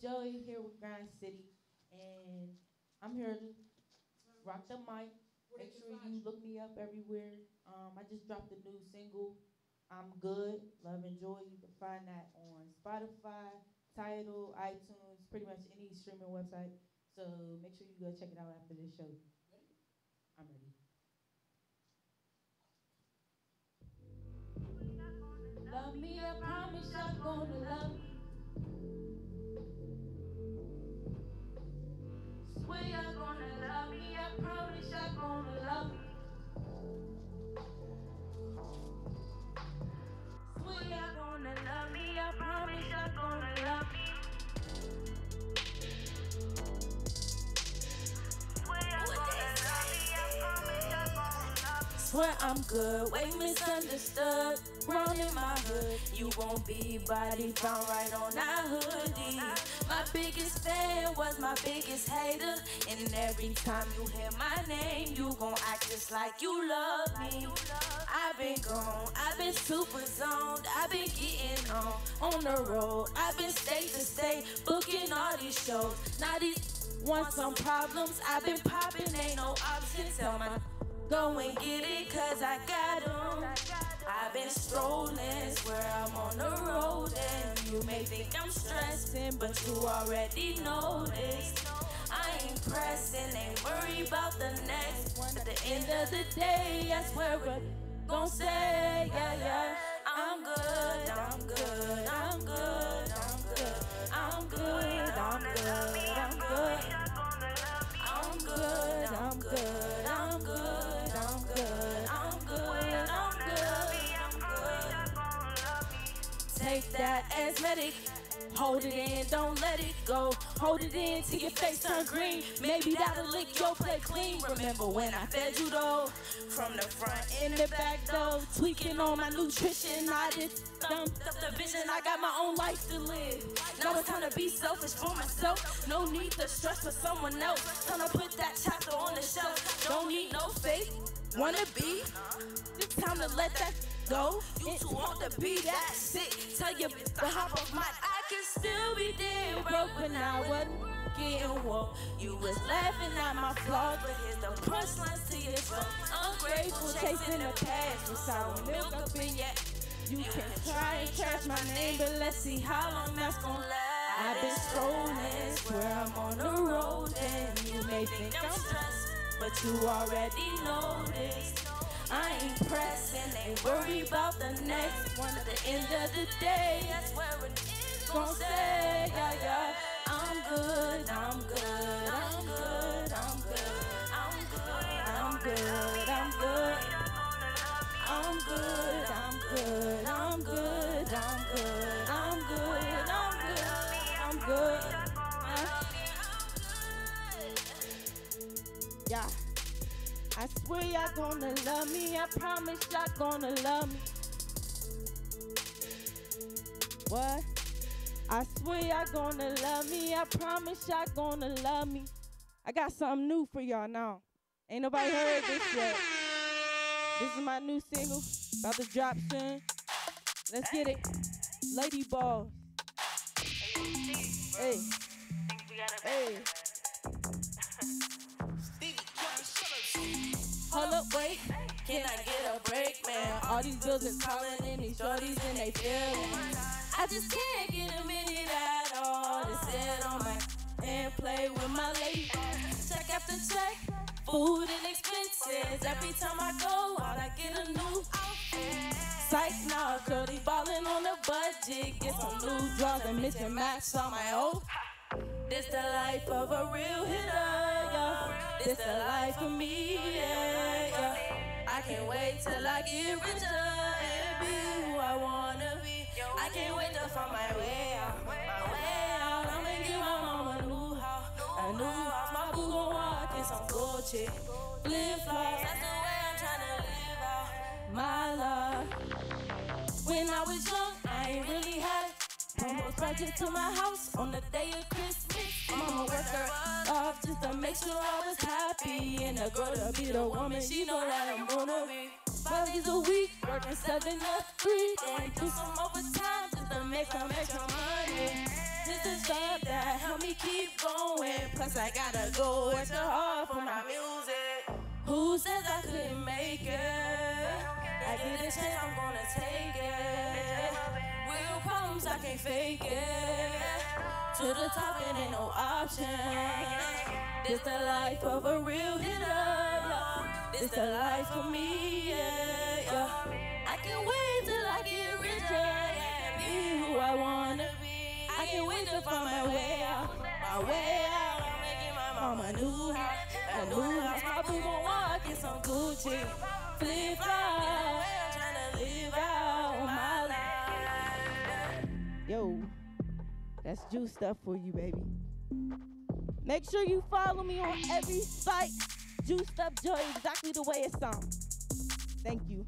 [SPEAKER 11] Joey here with Grind City, and I'm here to rock the mic. Make sure you look me up everywhere. I just dropped a new single, I'm Good, Love and Joy. You can find that on Spotify, Tidal, iTunes, pretty much any streaming website. So make sure you go check it out after this show. I'm ready. Love me, I promise I'm gonna love you. Swear you're gonna love me, I promise I'm gonna love you. Swear you're gonna love me, I promise I'm gonna love you. Swear I'm good, way misunderstood, wrong in my hood. You won't be body found right on that hoodie. My biggest fan was my biggest hater, and every time you hear my name, you gon' act just like you love me. I've been gone, I've been super zoned, I've been getting on the road. I've been state to state, booking all these shows. Now these want some problems, I've been popping, ain't no option. Tell my go and get it, cause I got 'em. I've been strolling, swear I'm on the road, and you may think I'm stressing, but you already noticed. I ain't pressing, ain't worried about the next one. At the end of the day, I swear we're gon' say, yeah, yeah. I'm good, I'm good, I'm good, I'm good, I'm good, I'm good, I'm good. I'm good, I'm good, I'm good, I'm good, I'm good, I'm good. Take that asthmatic, hold it in, don't let it go. Hold it in till your face turn green. Maybe that'll lick your plate clean. Remember when I fed you though? From the front and the back though. Tweaking on my nutrition, I did thumped up the vision. I got my own life to live. Now it's time to be selfish for myself. No need to stress for someone else. Time to put that chapter on the shelf. Don't need no faith, wanna be. It's time to let that
[SPEAKER 12] go. You too want to be that sick. Tell your bitch to hop off my. I can still be there broke when I wasn't getting woke. You was laughing at my flaws, but here's the punchlines to your song. Ungrateful, chasing the past with sour milk up in your. You can try and trash my name, but let's see how long that's gonna last. I've been strolling, swear I'm on the road, and you may think I'm stressed, but you already noticed. I ain't pressing, ain't worried about the next one. At the end of the day, that's where it's gonna say, yeah, yeah. I'm good, I'm good, I'm good, I'm good, I'm good, I'm good, I'm good. I'm good, I'm good, I'm good, I'm good, I'm good, I'm good, yeah. I swear y'all gonna love me, I promise y'all gonna love me. What? I swear y'all gonna love me, I promise y'all gonna love me. I got something new for y'all now. Ain't nobody heard this yet. This is my new single, about to drop soon. Let's get it. Lady Balls. Hey. Hey. Hold up, wait. Can I get a break, man? All these bills is calling in these shorties and they feelin'. I just can't get a minute at all to sit on my and play with my lady balls. Check after check. Food and expenses. Every time I go out, I get a new outfit. Psych now, shorty ballin' on a budget. Get some new draws and missing match on my old. This the life of a real hitter, yeah. This the life of me, yeah, yeah. I can't wait till I get richer and be who I wanna be. I can't wait to find my way out, my way out. I'ma give my mama a new house, a new house. My boo gon' walk in some Gucci, flip-flops. That's the way I'm tryna live out my life. When I was young, I ain't really had it. Almost project to my house on the day of Christmas. Mama worked her off just to make sure I was happy. And a girl to be the woman she know that I'm gonna be. 5 days a week, working 7 to 3. And do some overtime just to make some extra money. This is stuff that help me keep going. Plus I gotta go extra hard for my music. Who says I couldn't make it? I get a chance, I'm gonna take it. Real problems, I can't fake it. To the top, it ain't no option. This the life of a real hitter. This the life for me, yeah, yeah. I can't wait till I get richer, yeah, be who I wanna be. I can't wait to find my way out, my way out. I'm making my mama a new house, a new house. My boo gon' walk in some Gucci, flip-flop. I'm tryna live out my life. Yo, that's juice stuff for you, baby. Make sure you follow me on every site. Juiced Up Joy, exactly the way it sounds. Thank you.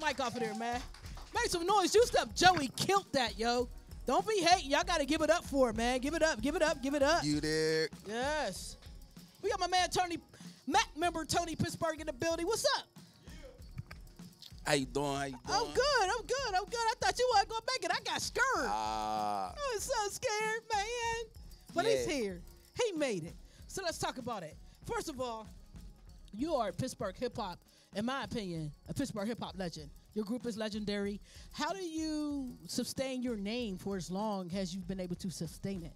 [SPEAKER 12] Mic off of there, man. Make some noise. Juiced Up Joey killed that, yo.
[SPEAKER 2] Don't be hating. Y'all got to give it up for it, man. Give it up, give it up, give it up.
[SPEAKER 13] You there?
[SPEAKER 2] Yes. We got my man MacMember TonyPittsburgh in the building. What's up?
[SPEAKER 13] How you doing? How you doing?
[SPEAKER 2] I'm good. I'm good. I'm good. I thought you weren't going to make it. I got scared. I was so scared, man. But he's here. He made it. So let's talk about it. First of all, you are Pittsburgh hip-hop, in my opinion, a Pittsburgh hip-hop legend. Your group is legendary. How do you sustain your name for as long as you've been able to sustain it?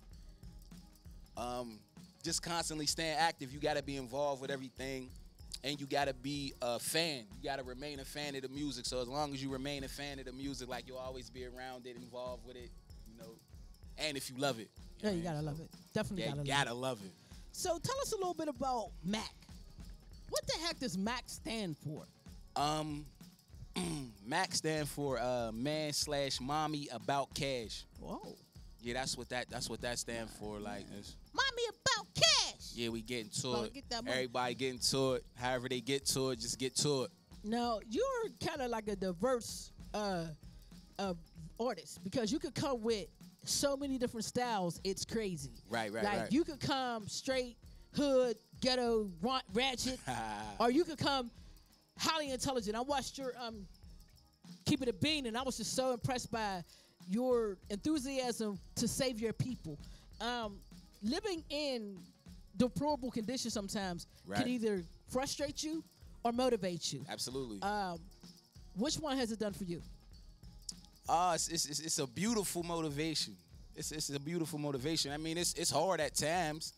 [SPEAKER 13] Just constantly staying active. You got to be involved with everything, and you got to be a fan. You got to remain a fan of the music. So as long as you remain a fan of the music, like you'll always be around it, involved with it, you know, and if you love it.
[SPEAKER 2] Yeah, you got to love it. Definitely
[SPEAKER 13] gotta love it.
[SPEAKER 2] So tell us a little bit about Mac. What the heck does Mac stand for?
[SPEAKER 13] Mac stand for man/mommy about cash.
[SPEAKER 2] Whoa.
[SPEAKER 13] Yeah, that's what that stand for. Like,
[SPEAKER 2] Mommy about cash.
[SPEAKER 13] Yeah, we getting to
[SPEAKER 2] Gotta
[SPEAKER 13] it.
[SPEAKER 2] get that money.
[SPEAKER 13] Everybody getting to it. However they get to it, just get to it.
[SPEAKER 2] Now, you're kind of like a diverse artist because you could come with so many different styles. It's crazy.
[SPEAKER 13] Right.
[SPEAKER 2] Like, you could come straight hood, ghetto, ratchet, or you could come highly intelligent. I watched your Keep It a Bean, and I was just so impressed by your enthusiasm to save your people. Living in deplorable conditions sometimes can either frustrate you or motivate you.
[SPEAKER 13] Absolutely.
[SPEAKER 2] Which one has it done for you?
[SPEAKER 13] It's a beautiful motivation. It's a beautiful motivation. I mean, it's hard at times,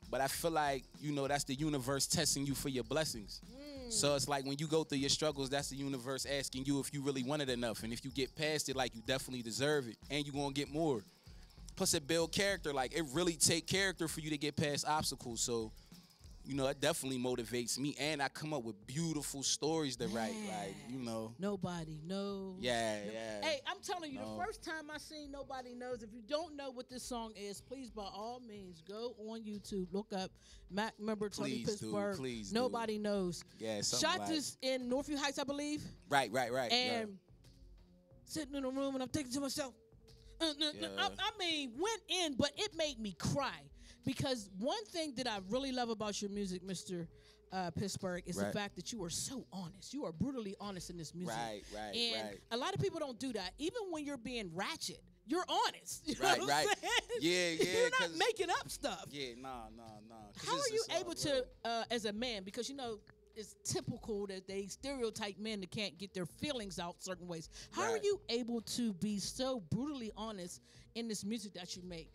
[SPEAKER 13] but I feel like, you know, that's the universe testing you for your blessings. So it's like when you go through your struggles, that's the universe asking you if you really want it enough. And if you get past it, like, you definitely deserve it. And you're going to get more. Plus, it build character. Like, it really take character for you to get past obstacles. So, you know, it definitely motivates me. And I come up with beautiful stories to write. Like, you know.
[SPEAKER 2] Nobody knows.
[SPEAKER 13] Yeah.
[SPEAKER 2] Hey, I'm telling you, the first time I seen Nobody Knows, if you don't know what this song is, please, by all means, go on YouTube, look up MacMember TonyPittsburgh.
[SPEAKER 13] Please
[SPEAKER 2] Nobody Knows.
[SPEAKER 13] Yeah,
[SPEAKER 2] Shot
[SPEAKER 13] like
[SPEAKER 2] this in Northview Heights, I believe.
[SPEAKER 13] Right.
[SPEAKER 2] And sitting in a room, and I'm thinking to myself, I mean, went in, but it made me cry. Because one thing that I really love about your music, Mr. Pittsburgh, is the fact that you are so honest. You are brutally honest in this music. And a lot of people don't do that. Even when you're being ratchet, you're honest. You know what I'm saying?
[SPEAKER 13] Yeah.
[SPEAKER 2] You're not making up stuff.
[SPEAKER 13] Yeah, nah.
[SPEAKER 2] How are you able to, as a man, because, you know, it's typical that they stereotype men that can't get their feelings out certain ways. How are you able to be so brutally honest in this music that you make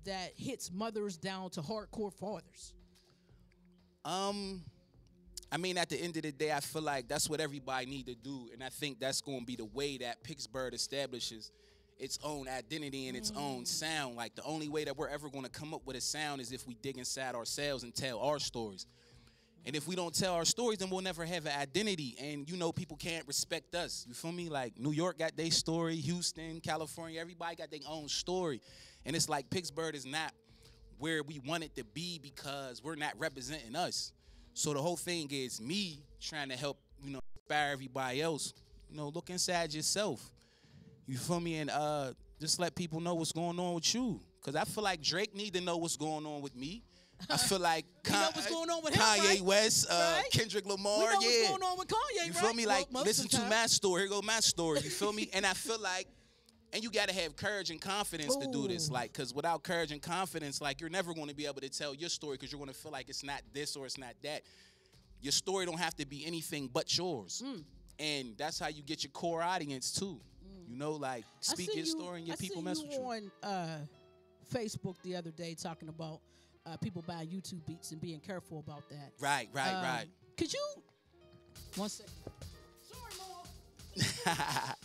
[SPEAKER 2] that hits mothers down to hardcore fathers?
[SPEAKER 13] I mean, at the end of the day, I feel like that's what everybody need to do, and I think that's going to be the way that Pittsburgh establishes its own identity and its own sound. Like, the only way that we're ever going to come up with a sound is if we dig inside ourselves and tell our stories. And if we don't tell our stories, then we'll never have an identity. And, you know, people can't respect us. You feel me? Like, New York got their story, Houston, California, everybody got their own story. And it's like Pittsburgh is not where we want it to be because we're not representing us. So the whole thing is me trying to help, you know, inspire everybody else. You know, look inside yourself. You feel me? And just let people know what's going on with you. Because I feel like Drake need to know what's going on with me. I feel like
[SPEAKER 2] what's going on with him,
[SPEAKER 13] Kanye
[SPEAKER 2] right?
[SPEAKER 13] West, Kendrick Lamar,
[SPEAKER 2] we know what's going on with Kanye,
[SPEAKER 13] you feel me? Like,
[SPEAKER 2] well,
[SPEAKER 13] listen to my story. Here go my story. You feel me? And I feel like, and you got to have courage and confidence to do this. Like, because without courage and confidence, like, you're never going to be able to tell your story because you're going to feel like it's not this or it's not that. Your story don't have to be anything but yours. And that's how you get your core audience, too. You know, like, speak your story and your people mess with you.
[SPEAKER 2] I seen you on Facebook the other day talking about people buying YouTube beats and being careful about that.
[SPEAKER 13] Right.
[SPEAKER 2] Could you... One second. Sorry, Mom.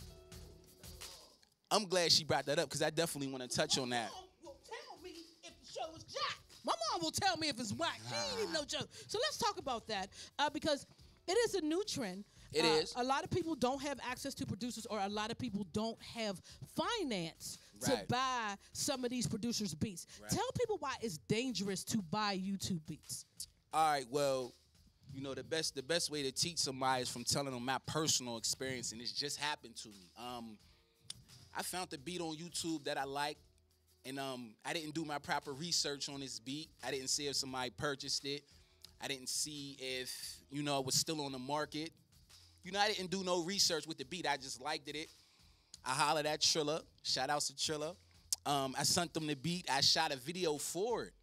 [SPEAKER 13] I'm glad she brought that up because I definitely want to touch on that.
[SPEAKER 2] My mom will tell me if the show is jack. My mom will tell me if it's whack. She ain't even no joke. So let's talk about that because it is a new trend.
[SPEAKER 13] It is.
[SPEAKER 2] A lot of people don't have access to producers, or a lot of people don't have finance to buy some of these producers' beats. Tell people why it's dangerous to buy YouTube beats.
[SPEAKER 13] All right, well, you know, the best way to teach somebody is from telling them my personal experience, and it's just happened to me. I found the beat on YouTube that I liked, and I didn't do my proper research on this beat. I didn't see if somebody purchased it. I didn't see if, you know, it was still on the market. You know, I didn't do no research with the beat. I just liked it. I hollered at Trilla. Shout outs to Trilla. I sent them the beat. I shot a video for it.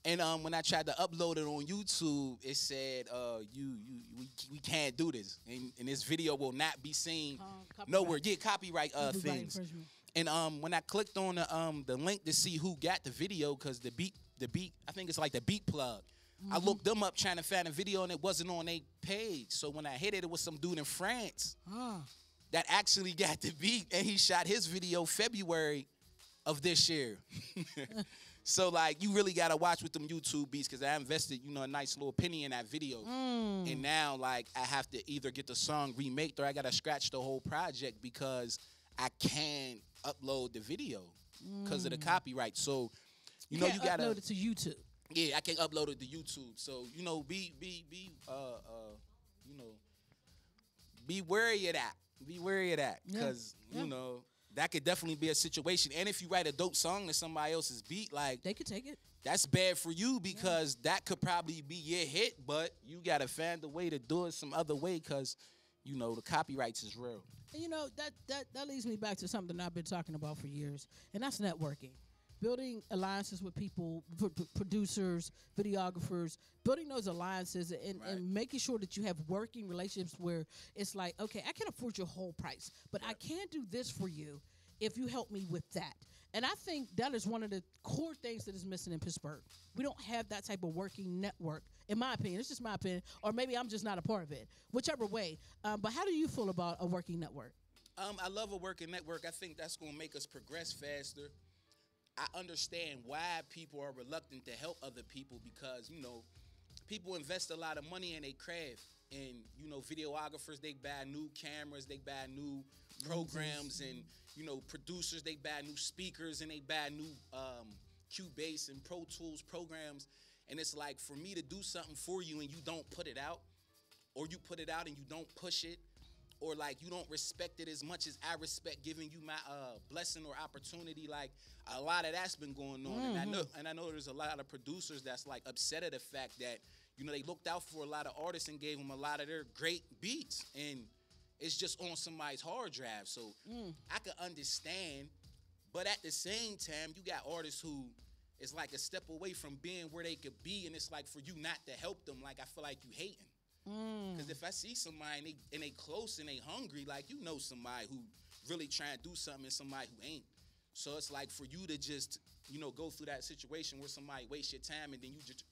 [SPEAKER 13] And when I tried to upload it on YouTube, it said, we can't do this. And this video will not be seen nowhere. Yeah, copyright things. And when I clicked on the link to see who got the video, because the beat, I think it's like the beat plug. I looked them up trying to find a video, and it wasn't on their page. So when I hit it, it was some dude in France that actually got the beat, and he shot his video February of this year. So, like, you really got to watch with them YouTube beats, because I invested, you know, a nice little penny in that video. And now, like, I have to either get the song remade or I got to scratch the whole project because I can't upload the video because of the copyright. So, you know, you got to
[SPEAKER 2] upload it to YouTube.
[SPEAKER 13] Yeah, I can't upload it to YouTube. So, you know, be wary of that. Be wary of that, because, you know, that could definitely be a situation. And if you write a dope song to somebody else's beat, like,
[SPEAKER 2] they could take it.
[SPEAKER 13] That's bad for you, because that could probably be your hit, but you got to find a way to do it some other way, because, you know, the copyrights is real.
[SPEAKER 2] And, you know, that leads me back to something I've been talking about for years, and that's networking. Building alliances with people, producers, videographers, building those alliances and making sure that you have working relationships where it's like, okay, I can't afford your whole price, but I can do this for you if you help me with that. And I think that is one of the core things that is missing in Pittsburgh. We don't have that type of working network, in my opinion. It's just my opinion, or maybe I'm just not a part of it, whichever way. But how do you feel about a working network?
[SPEAKER 13] I love a working network. I think that's going to make us progress faster. I understand why people are reluctant to help other people, because, you know, people invest a lot of money in their craft. And, you know, videographers, they buy new cameras, they buy new programs, and, you know, producers, they buy new speakers, and they buy new Cubase and Pro Tools programs. And it's like, for me to do something for you and you don't put it out, or you put it out and you don't push it, or like you don't respect it as much as I respect giving you my blessing or opportunity, like a lot of that's been going on. And I know there's a lot of producers that's like upset at the fact that, you know, they looked out for a lot of artists and gave them a lot of their great beats, and it's just on somebody's hard drive. So I could understand, but at the same time, you got artists who is like a step away from being where they could be, and it's like, for you not to help them, like, I feel like you hating. Because if I see somebody and they close and they hungry, like, you know somebody who really trying to do something and somebody who ain't. So it's like, for you to just, you know, go through that situation where somebody wastes your time and then you just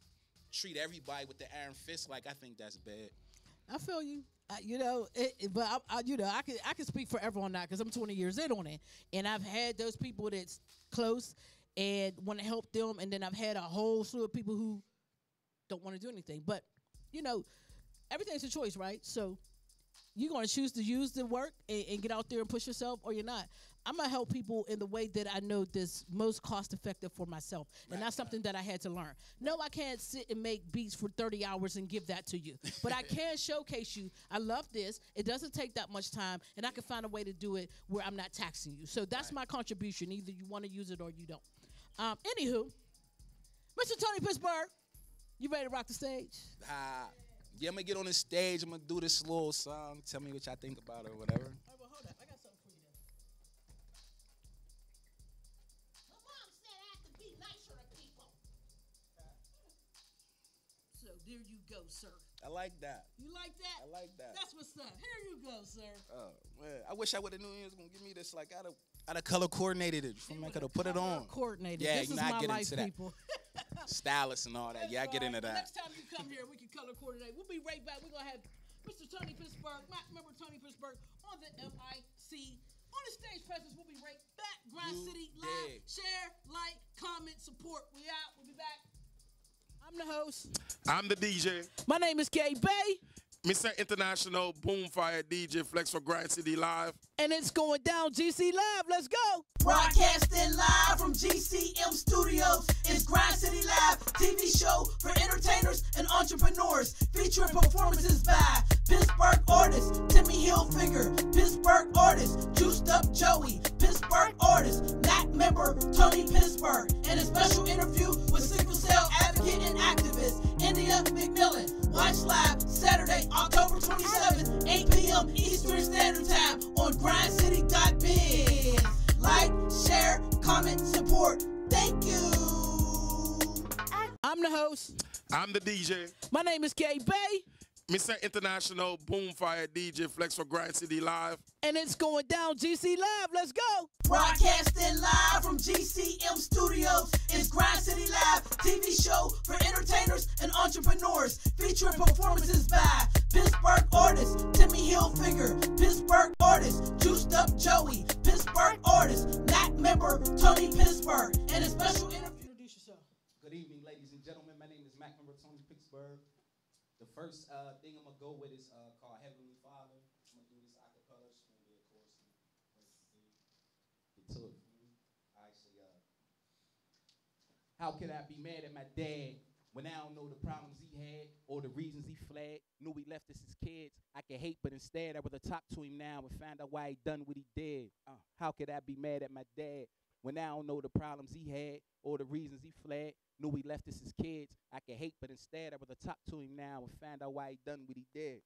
[SPEAKER 13] treat everybody with the iron fist, like, I think that's bad.
[SPEAKER 2] I feel you. You know, but you know, I can speak forever on that, because I'm 20 years in on it, and I've had those people that's close and want to help them, and then I've had a whole slew of people who don't want to do anything. But, you know, everything's a choice, right? So you're going to choose to use the work and get out there and push yourself, or you're not. I'm going to help people in the way that I know this most cost-effective for myself. And that's something that I had to learn. No, I can't sit and make beats for 30 hours and give that to you. But I can showcase you. I love this. It doesn't take that much time, and I can find a way to do it where I'm not taxing you. So that's my contribution. Either you want to use it or you don't. Anywho, Mr. TonyPittsburgh, you ready to rock the stage?
[SPEAKER 13] Yeah, I'm going to get on the stage. I'm going to do this little song. Tell me what y'all think about it or whatever.
[SPEAKER 2] All right, well, hold up. I got something for you then. My mom said I have to be nicer to people. So there you go, sir.
[SPEAKER 13] I like that.
[SPEAKER 2] You like that?
[SPEAKER 13] I like that.
[SPEAKER 2] That's what's up. Here you go, sir.
[SPEAKER 13] Oh, man. I wish I would have known you was going to give me this. Like, I'd have color coordinated it. I could have put it on.
[SPEAKER 2] Coordinated.
[SPEAKER 13] Yeah,
[SPEAKER 2] this
[SPEAKER 13] you
[SPEAKER 2] is
[SPEAKER 13] know, I
[SPEAKER 2] my
[SPEAKER 13] get
[SPEAKER 2] life,
[SPEAKER 13] into that.
[SPEAKER 2] people.
[SPEAKER 13] Stylist and all that. Yeah, I get into that.
[SPEAKER 2] Next time you come here, we can color coordinate. We'll be right back. We're going to have Mr. TonyPittsburgh, MacMember TonyPittsburgh, on the MIC. On the stage presence, we'll be right back. Grind City Live. Share, like, comment, support. We out. We'll be back. I'm the host.
[SPEAKER 1] I'm the DJ.
[SPEAKER 2] My name is Kay Bey.
[SPEAKER 1] Mr. International Boomfire DJ Flex for Grind City Live.
[SPEAKER 2] And it's going down GC Live. Let's go.
[SPEAKER 3] Broadcasting live from GCM Studios. It's Grind City Live, TV show for entertainers and entrepreneurs, featuring performances by Pittsburgh artists Timmy Hillfigga, Pittsburgh artist Juiced Up Joey, Pittsburgh MacMember, TonyPittsburgh, and a special interview with sickle cell advocate and activist, India McMillan. Watch live Saturday, October 27th, 8 p.m. Eastern Standard Time on grindcity.biz. Like, share, comment, support. Thank you.
[SPEAKER 2] I'm the host.
[SPEAKER 1] I'm the DJ.
[SPEAKER 2] My name is Kay Bey.
[SPEAKER 1] Mr. International Boomfire DJ Flex for Grind City Live.
[SPEAKER 2] And it's going down GC Live. Let's go.
[SPEAKER 3] Broadcasting live from GCM Studios is Grind City Live, TV show for entertainers and entrepreneurs, featuring performances by Pittsburgh artist Timmy Hillfigga, Pittsburgh artist Juiced Up Joey, Pittsburgh artist MacMember, TonyPittsburgh, and a special interview. Introduce yourself.
[SPEAKER 14] Good evening, ladies and gentlemen. My name is MacMember, TonyPittsburgh. The first thing I'm gonna go with is called Heavenly Father. I'm gonna do this a cappella. It's gonna be a chorus. Get to it. How could I be mad at my dad when I don't know the problems he had or the reasons he fled? Knew we left us as kids. I could hate, but instead I would have talked to him now and find out why he done what he did. How could I be mad at my dad when I don't know the problems he had or the reasons he fled? Knew we left us as kids. I could hate, but instead I would have talked to him now and find out why he done what he did.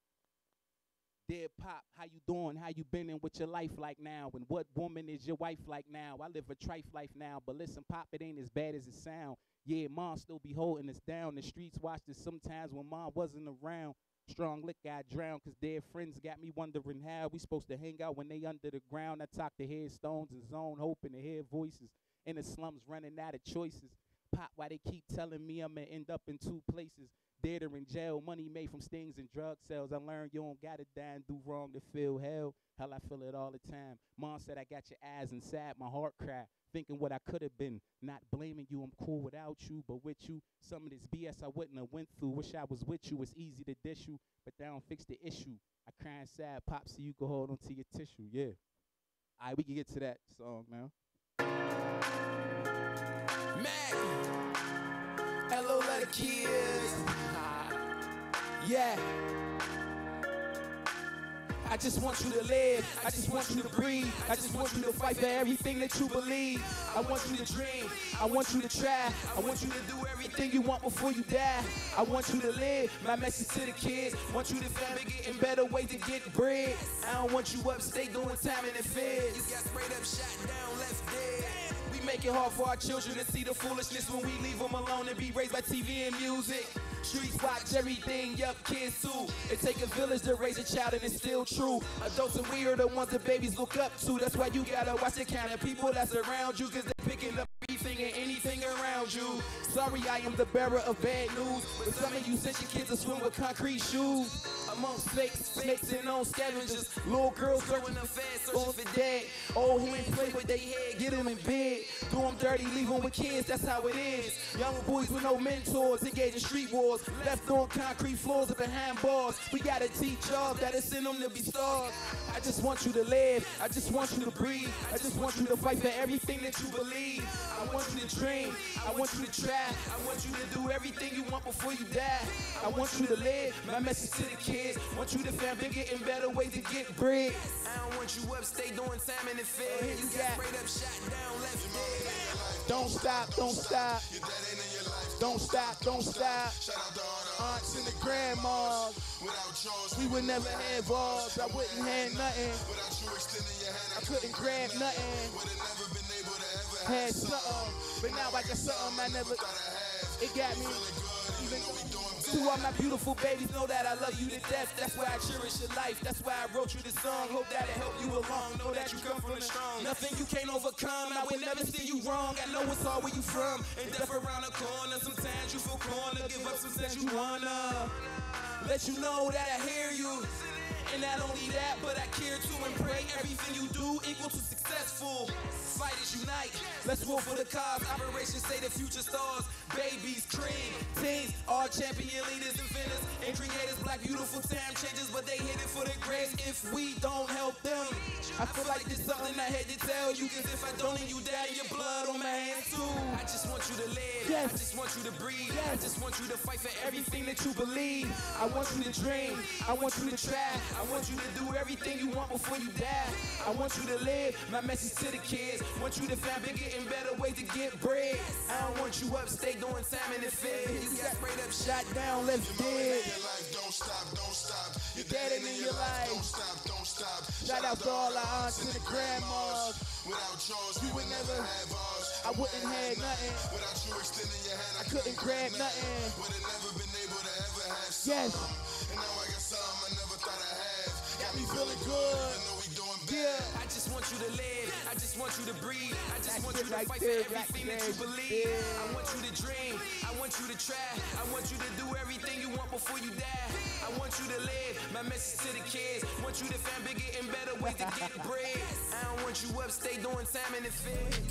[SPEAKER 14] Dear Pop, how you doing? How you been in with your life like now? And what woman is your wife like now? I live a trife life now, but listen, Pop, it ain't as bad as it sound. Yeah, Mom still be holding us down. The streets watched us sometimes when Mom wasn't around. Strong liquor I drowned, cause their friends got me wondering how we supposed to hang out when they under the ground. I talk to headstones and zone, hoping to hear voices in the slums running out of choices. Pop, why they keep telling me I'ma end up in two places, dead or in jail, money made from stings and drug sales. I learned you don't gotta die and do wrong to feel hell. Hell, I feel it all the time. Mom said I got your eyes inside, my heart cry, thinking what I could have been. Not blaming you, I'm cool without you, but with you, some of this BS I wouldn't have went through. Wish I was with you, it's easy to dish you, but that don't fix the issue. I cry inside, Pop, so you can hold on to your tissue, yeah. All right, we can get to that song now.
[SPEAKER 15] Mac, hello little kids. Yeah. I just want you to live, I just want you to breathe, I just want you to fight for everything that you believe. I want you to dream, I want you to try, I want you to do everything you want before you die. I want you to live, my message to the kids, want you to find bigger and better ways to get bread. I don't want you upstate doing time in the feds. You got sprayed up, shot down, left dead. We make it hard for our children to see the foolishness when we leave them alone and be raised by TV and music. Streets watch everything, yup, kids too. It take a village to raise a child and it's still true. Adults and we are the ones that babies look up to. That's why you gotta watch the kind of people that's around you, cause they're picking up everything and anything around you. Sorry, I am the bearer of bad news, but some of you sent your kids to swim with concrete shoes. Amongst snakes and known scavengers, little girls throwing them fast, searching for dead. Old hands play with their head, get them in bed. Do them dirty, leave them with kids, that's how it is. Young boys with no mentors, engaged in street wars. Left on concrete floors and behind bars. We gotta teach y'all that it's in them to be stars. I just want you to live, I just want you to breathe, I just want you to fight for everything that you believe. I want you to dream, I want you to try, I want you to do everything you want before you die. I want you to live, my message to the kids, want you to find bigger and better ways to get bread. I don't want you upstate doing time in the fed. You got sprayed up, shot down, left dead. Don't stop, don't stop. Don't stop, don't stop. Aunts and the grandmas. We would never have balls. I wouldn't have nothing. I couldn't grab nothing. Had something, but now I got something I never. It got me. Even to all my beautiful babies, know that I love you to death. That's why I cherish your life. That's why I wrote you this song. Hope that it help you along. Know that you come from the strong. Nothing you can't overcome. I would never see you wrong. I know it's all where you from. And death around the corner. Sometimes you feel corner. Give up some sense you wanna. Let you know that I hear you. And not only that, but I care too and pray everything you do equal to successful. Fighters unite. Let's war for the cause. Operation Say the Future Stars. Babies, cream, teens, all all champion leaders and finners and creators, black beautiful time changers, but they hit it for the grace if we don't help them. I feel like there's something I had to tell you, cause if I don't leave you down, your blood on my hands too. I just want you to live, I just want you to breathe, I just want you to fight for everything that you believe. I want you to dream, I want you to try, I want you to do everything you want before you die. I want you to live, my message to the kids, want you to find bigger and better ways to get bread. I don't want you upstate doing time in the fed. You got sprayed up, shot down, left dead.
[SPEAKER 16] Don't stop, don't stop.
[SPEAKER 15] You're dead in your life.
[SPEAKER 16] Don't stop, don't stop.
[SPEAKER 15] Shout out to all our aunts and the grandmas.
[SPEAKER 16] Without yours,
[SPEAKER 15] we would never
[SPEAKER 16] have ours.
[SPEAKER 15] I wouldn't have nothing.
[SPEAKER 16] Without you extending your hand,
[SPEAKER 15] I couldn't grab nothing.
[SPEAKER 16] Would have never been able to ever have some.
[SPEAKER 15] Yes.
[SPEAKER 16] And now I got something I never thought I'd have.
[SPEAKER 15] Got me feeling good.
[SPEAKER 16] I know we doing bad.
[SPEAKER 15] Yeah.
[SPEAKER 8] I just want you to live. I just want you to breathe. I just want you to
[SPEAKER 15] right
[SPEAKER 8] fight
[SPEAKER 15] there,
[SPEAKER 8] for everything that you believe. I want you to dream. I want you to try. I want you to do everything you want before you die. I want you to live. My message to the kids. Want you to find bigger and better ways to get bread. I don't want you upstate doing time in the fed.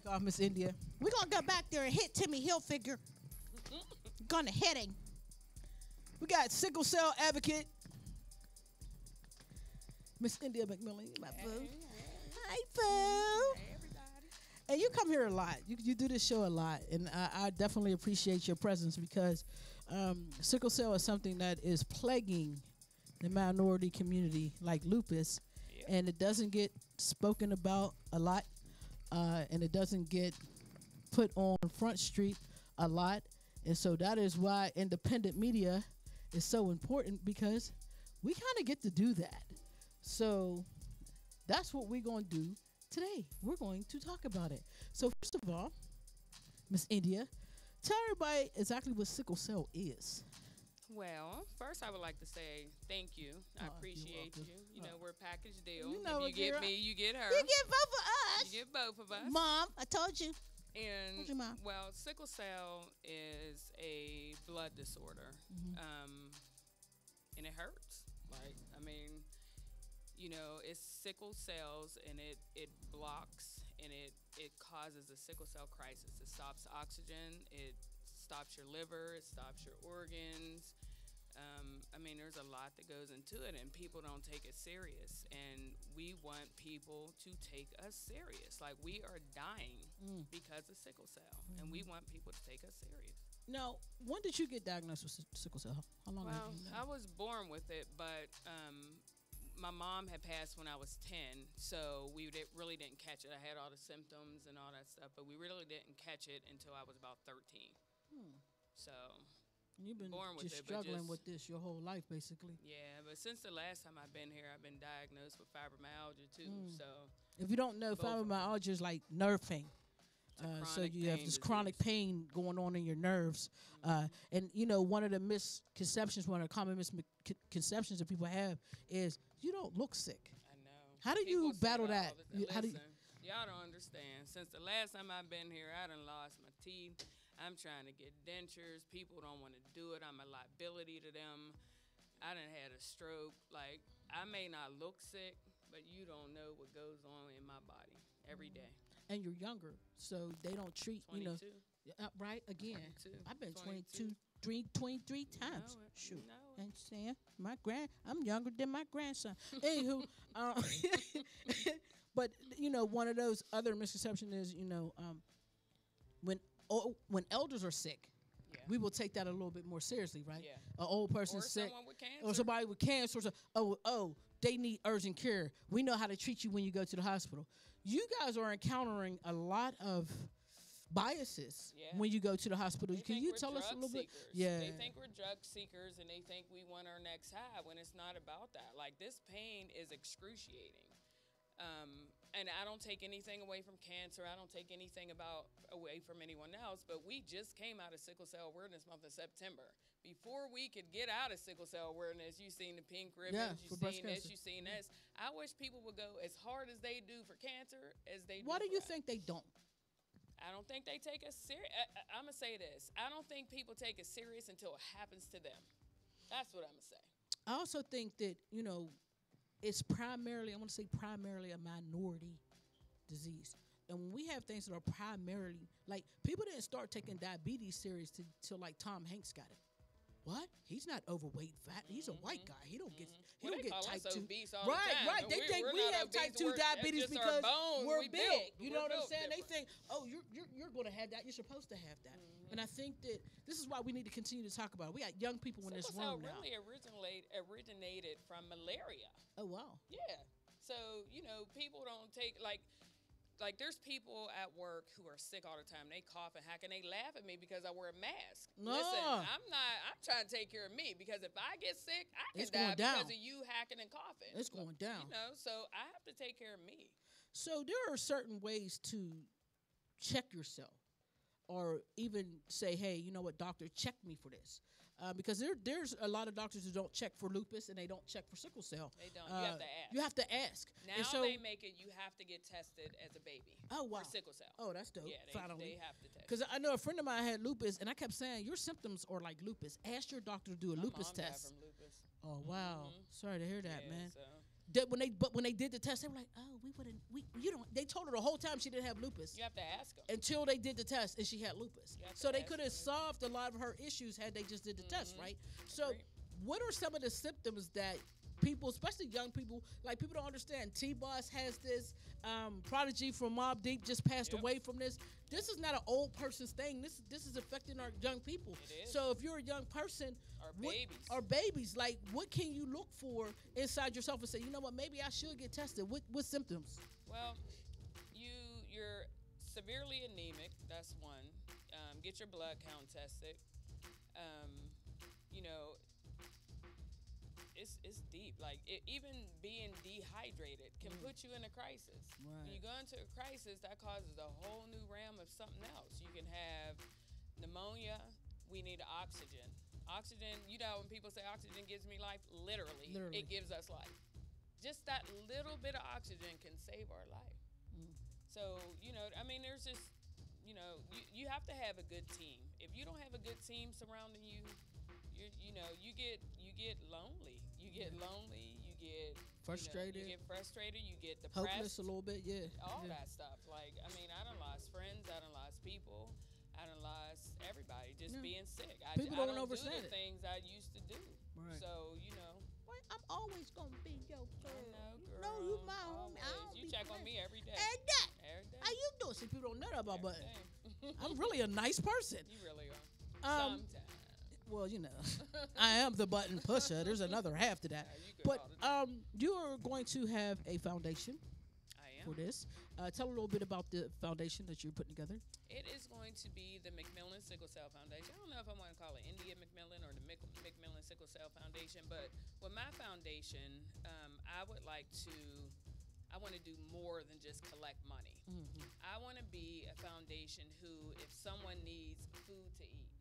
[SPEAKER 2] Off, Miss India. We're going to go back there and hit Timmy Hillfigga. Gonna hit him. We got sickle cell advocate, Miss India McMillan, my boo. Hi, boo.
[SPEAKER 17] Hey, everybody.
[SPEAKER 2] And you come here a lot. You do this show a lot, and I definitely appreciate your presence because sickle cell is something that is plaguing the minority community like lupus, and it doesn't get spoken about a lot. And it doesn't get put on Front Street a lot. And so that is why independent media is so important because we kind of get to do that. So that's what we're going to do today. We're going to talk about it. So first of all, Miss India, tell everybody exactly what sickle cell is.
[SPEAKER 17] Well, first I would like to say thank you. I appreciate you. You know, we're a package deal.
[SPEAKER 2] You know
[SPEAKER 17] if you get me, you get her.
[SPEAKER 2] You get both of us.
[SPEAKER 17] You get both of us.
[SPEAKER 2] Mom, I told you.
[SPEAKER 17] And
[SPEAKER 2] told you, Mom.
[SPEAKER 17] Well, sickle cell is a blood disorder, and it hurts. Like, I mean, you know, it's sickle cells, and it blocks, and it causes a sickle cell crisis. It stops oxygen. It stops your liver. It stops your organs. I mean, there's a lot that goes into it, and people don't take it serious. And we want people to take us serious. Like, we are dying because of sickle cell, and we want people to take us serious.
[SPEAKER 2] Now, when did you get diagnosed with sickle cell? How long
[SPEAKER 17] Well,
[SPEAKER 2] have you been?
[SPEAKER 17] I was born with it, but my mom had passed when I was 10, so we really didn't catch it. I had all the symptoms and all that stuff, but we really didn't catch it until I was about 13. So
[SPEAKER 2] you've been
[SPEAKER 17] born with
[SPEAKER 2] just
[SPEAKER 17] it, but
[SPEAKER 2] struggling with this your whole life, basically.
[SPEAKER 17] Yeah, but since the last time I've been here, I've been diagnosed with fibromyalgia too. So
[SPEAKER 2] if you don't know, fibromyalgia is like nerve pain. So you have this chronic pain going on in your nerves. And, you know, one of the misconceptions, one of the common misconceptions that people have is you don't look sick.
[SPEAKER 17] I know.
[SPEAKER 2] How do you battle that?
[SPEAKER 17] Listen, y'all don't understand. Since the last time I've been here, I done lost my teeth. I'm trying to get dentures. People don't want to do it. I'm a liability to them. I done had a stroke. Like, I may not look sick, but you don't know what goes on in my body every day.
[SPEAKER 2] And you're younger, so they don't treat,
[SPEAKER 17] 22.
[SPEAKER 2] you know. Right again.
[SPEAKER 17] 22.
[SPEAKER 2] I've been
[SPEAKER 17] 22.
[SPEAKER 2] 23 times.
[SPEAKER 17] know it.
[SPEAKER 2] Shoot.
[SPEAKER 17] You know it.
[SPEAKER 2] And saying I'm younger than my grandson. Anywho, but one of those other misconceptions is, when elders are sick, we will take that a little bit more seriously, right?
[SPEAKER 17] Yeah.
[SPEAKER 2] An old person
[SPEAKER 17] Or
[SPEAKER 2] sick,
[SPEAKER 17] someone with cancer.
[SPEAKER 2] or somebody with cancer. They need urgent care. We know how to treat you when you go to the hospital. You guys are encountering a lot of biases when you go to the hospital. Can you tell us a little bit? Yeah.
[SPEAKER 17] They think we're drug seekers and they think we want our next high when it's not about that. Like, this pain is excruciating. And I don't take anything away from cancer. I don't take anything away from anyone else. But we just came out of Sickle Cell Awareness Month in September. Before we could get out of Sickle Cell Awareness, you seen the pink ribbons, you seen this, you seen this. I wish people would go as hard as they do for cancer as they do.
[SPEAKER 2] Why do
[SPEAKER 17] for
[SPEAKER 2] you
[SPEAKER 17] that.
[SPEAKER 2] think they don't?
[SPEAKER 17] I don't think they take us serious. I'm going to say this. I don't think people take it serious until it happens to them. That's what I'm going to say.
[SPEAKER 2] I also think that, it's primarily a minority disease. And when we have things that are primarily, like, people didn't start taking diabetes serious till like Tom Hanks got it. What? He's not overweight, fat. He's a white guy. He don't get type 2. Right. They think we have type 2 diabetes because we're big. You know what I'm saying? They think, you're going to have that. You're supposed to have that. And I think that this is why we need to continue to talk about it. We got young people in this room now.
[SPEAKER 17] Really originated from malaria.
[SPEAKER 2] Oh, wow.
[SPEAKER 17] Yeah. So, people don't take, like there's people at work who are sick all the time. They cough and hack and they laugh at me because I wear a mask.
[SPEAKER 2] No.
[SPEAKER 17] Listen, I'm trying to take care of me because if I get sick, I can die because of you hacking and coughing.
[SPEAKER 2] It's going down.
[SPEAKER 17] So I have to take care of me.
[SPEAKER 2] So there are certain ways to check yourself or even say, hey, you know what, doctor, check me for this. Because there's a lot of doctors who don't check for lupus and they don't check for sickle cell.
[SPEAKER 17] They don't. You have to ask.
[SPEAKER 2] You have to ask.
[SPEAKER 17] Now they make it you have to get tested as a baby.
[SPEAKER 2] Oh, wow.
[SPEAKER 17] For sickle cell.
[SPEAKER 2] Oh, that's dope.
[SPEAKER 17] Yeah, they have to test.
[SPEAKER 2] Because I know a friend of mine had lupus, and I kept saying, your symptoms are like lupus. Ask your doctor to do a lupus test.
[SPEAKER 17] From lupus.
[SPEAKER 2] Oh, wow. Sorry to hear that, man.
[SPEAKER 17] So.
[SPEAKER 2] When they did the test, they were like, "Oh, they told her the whole time she didn't have lupus."
[SPEAKER 17] You have to ask them
[SPEAKER 2] until they did the test and she had lupus. So they could have solved a lot of her issues had they just did the test, right? So, what are some of the symptoms that people, especially young people, like people don't understand? T-Boss has this. Prodigy from Mobb Deep just passed away from this. This is not an old person's thing. This is affecting our young people.
[SPEAKER 17] It is.
[SPEAKER 2] So if you're a young person, or babies, like what can you look for inside yourself and say, you know what, maybe I should get tested? What symptoms?
[SPEAKER 17] Well, you're severely anemic. That's one. Get your blood count tested. It's deep. Like even being dehydrated can put you in a crisis.
[SPEAKER 2] Right.
[SPEAKER 17] When you go into a crisis, that causes a whole new realm of something else. You can have pneumonia. We need oxygen. Oxygen, when people say oxygen gives me life, literally. It gives us life. Just that little bit of oxygen can save our life. So, there's just, you have to have a good team. If you don't have a good team surrounding you, you get lonely. You get lonely. You get
[SPEAKER 2] frustrated.
[SPEAKER 17] You get frustrated. You get depressed.
[SPEAKER 2] Hopeless a little bit, yeah.
[SPEAKER 17] All that stuff. Like, I done lost friends. I done lost people. I done lost everybody just being sick.
[SPEAKER 2] People
[SPEAKER 17] I
[SPEAKER 2] don't
[SPEAKER 17] do
[SPEAKER 2] understand
[SPEAKER 17] the things I used to do.
[SPEAKER 2] Right.
[SPEAKER 17] So,
[SPEAKER 2] Wait, I'm always going to be your girl.
[SPEAKER 17] I know, girl.
[SPEAKER 2] No, you my homie. I don't
[SPEAKER 17] You check on me every day.
[SPEAKER 2] Every day. How you doing? See, people don't know that about but I'm really a nice person.
[SPEAKER 17] You really are. Sometimes.
[SPEAKER 2] Well, I am the button pusher. There's another half to that. But you are going to have a foundation for this. Tell a little bit about the foundation that you're putting together.
[SPEAKER 17] It is going to be the McMillan Sickle Cell Foundation. I don't know if I want to call it India McMillan or the McMillan Sickle Cell Foundation, but with my foundation, I want to do more than just collect money.
[SPEAKER 2] Mm-hmm.
[SPEAKER 17] I want to be a foundation who, if someone needs food to eat,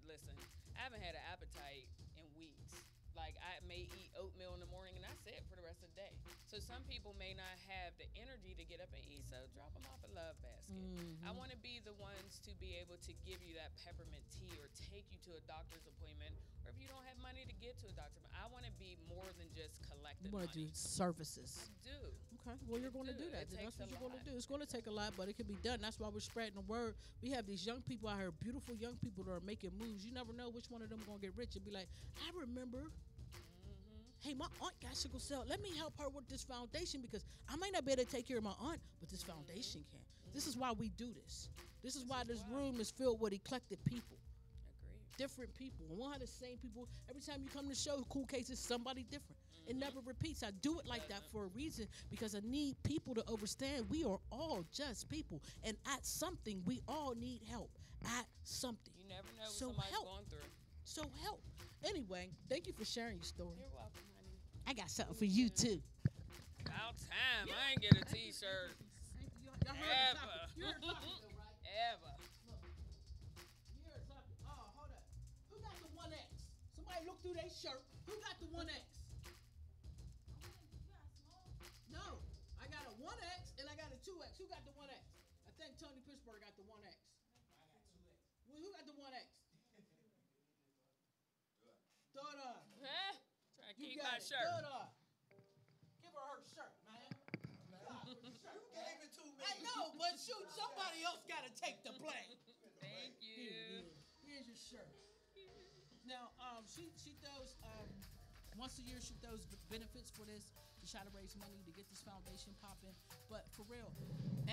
[SPEAKER 17] listen, I haven't had an appetite in weeks. Like, I may eat oatmeal in the morning, and that's it for the rest of the day. So some people may not have the energy to get up and eat, so drop them off a Love Basket. I want to be the ones to be able to give you that peppermint tea or take you to a doctor's appointment, or if you don't have money to get to a doctor, I want to be more than just collecting
[SPEAKER 2] You want to do services.
[SPEAKER 17] I do.
[SPEAKER 2] Okay, well, you're going to do that. That's what you're going to do. It's going to take a lot, but it can be done. That's why we're spreading the word. We have these young people out here, beautiful young people that are making moves. You never know which one of them going to get rich and be like, I remember. Hey, my aunt got sickle cell. Let me help her with this foundation because I might not be able to take care of my aunt, but this foundation can. This is why we do this. This is why this room is filled with eclectic people. Different people. We won't have the same people. Every time you come to the show, Cool Case is somebody different. It never repeats. I do it like that for a reason because I need people to understand we are all just people. And at something, we all need help. At something.
[SPEAKER 17] You never know what somebody's going through.
[SPEAKER 2] So help. Anyway, thank you for sharing your story.
[SPEAKER 17] You're welcome, honey.
[SPEAKER 2] I got something for you, too.
[SPEAKER 17] About time. I ain't get a T-shirt. Ever.
[SPEAKER 2] You're talking, though, right?
[SPEAKER 17] Ever.
[SPEAKER 2] You're talking. Oh, hold up. Who got the 1X? Somebody look through their shirt. Who got the 1X? No. I got a 1X and I got a 2X. Who got the 1X? I think TonyPittsburgh got the 1X. I got 2X. Well, who got the 1X? Throw it on.
[SPEAKER 17] Huh? Trying to keep
[SPEAKER 2] got
[SPEAKER 17] my
[SPEAKER 2] it.
[SPEAKER 17] shirt.
[SPEAKER 2] Throw it on. Give her shirt, man. You gave it to me. I know, but shoot, somebody else got to take the blame.
[SPEAKER 17] Thank you.
[SPEAKER 2] Here's your shirt. Now, she throws once a year. She throws benefits for this to try to raise money to get this foundation popping. But for real,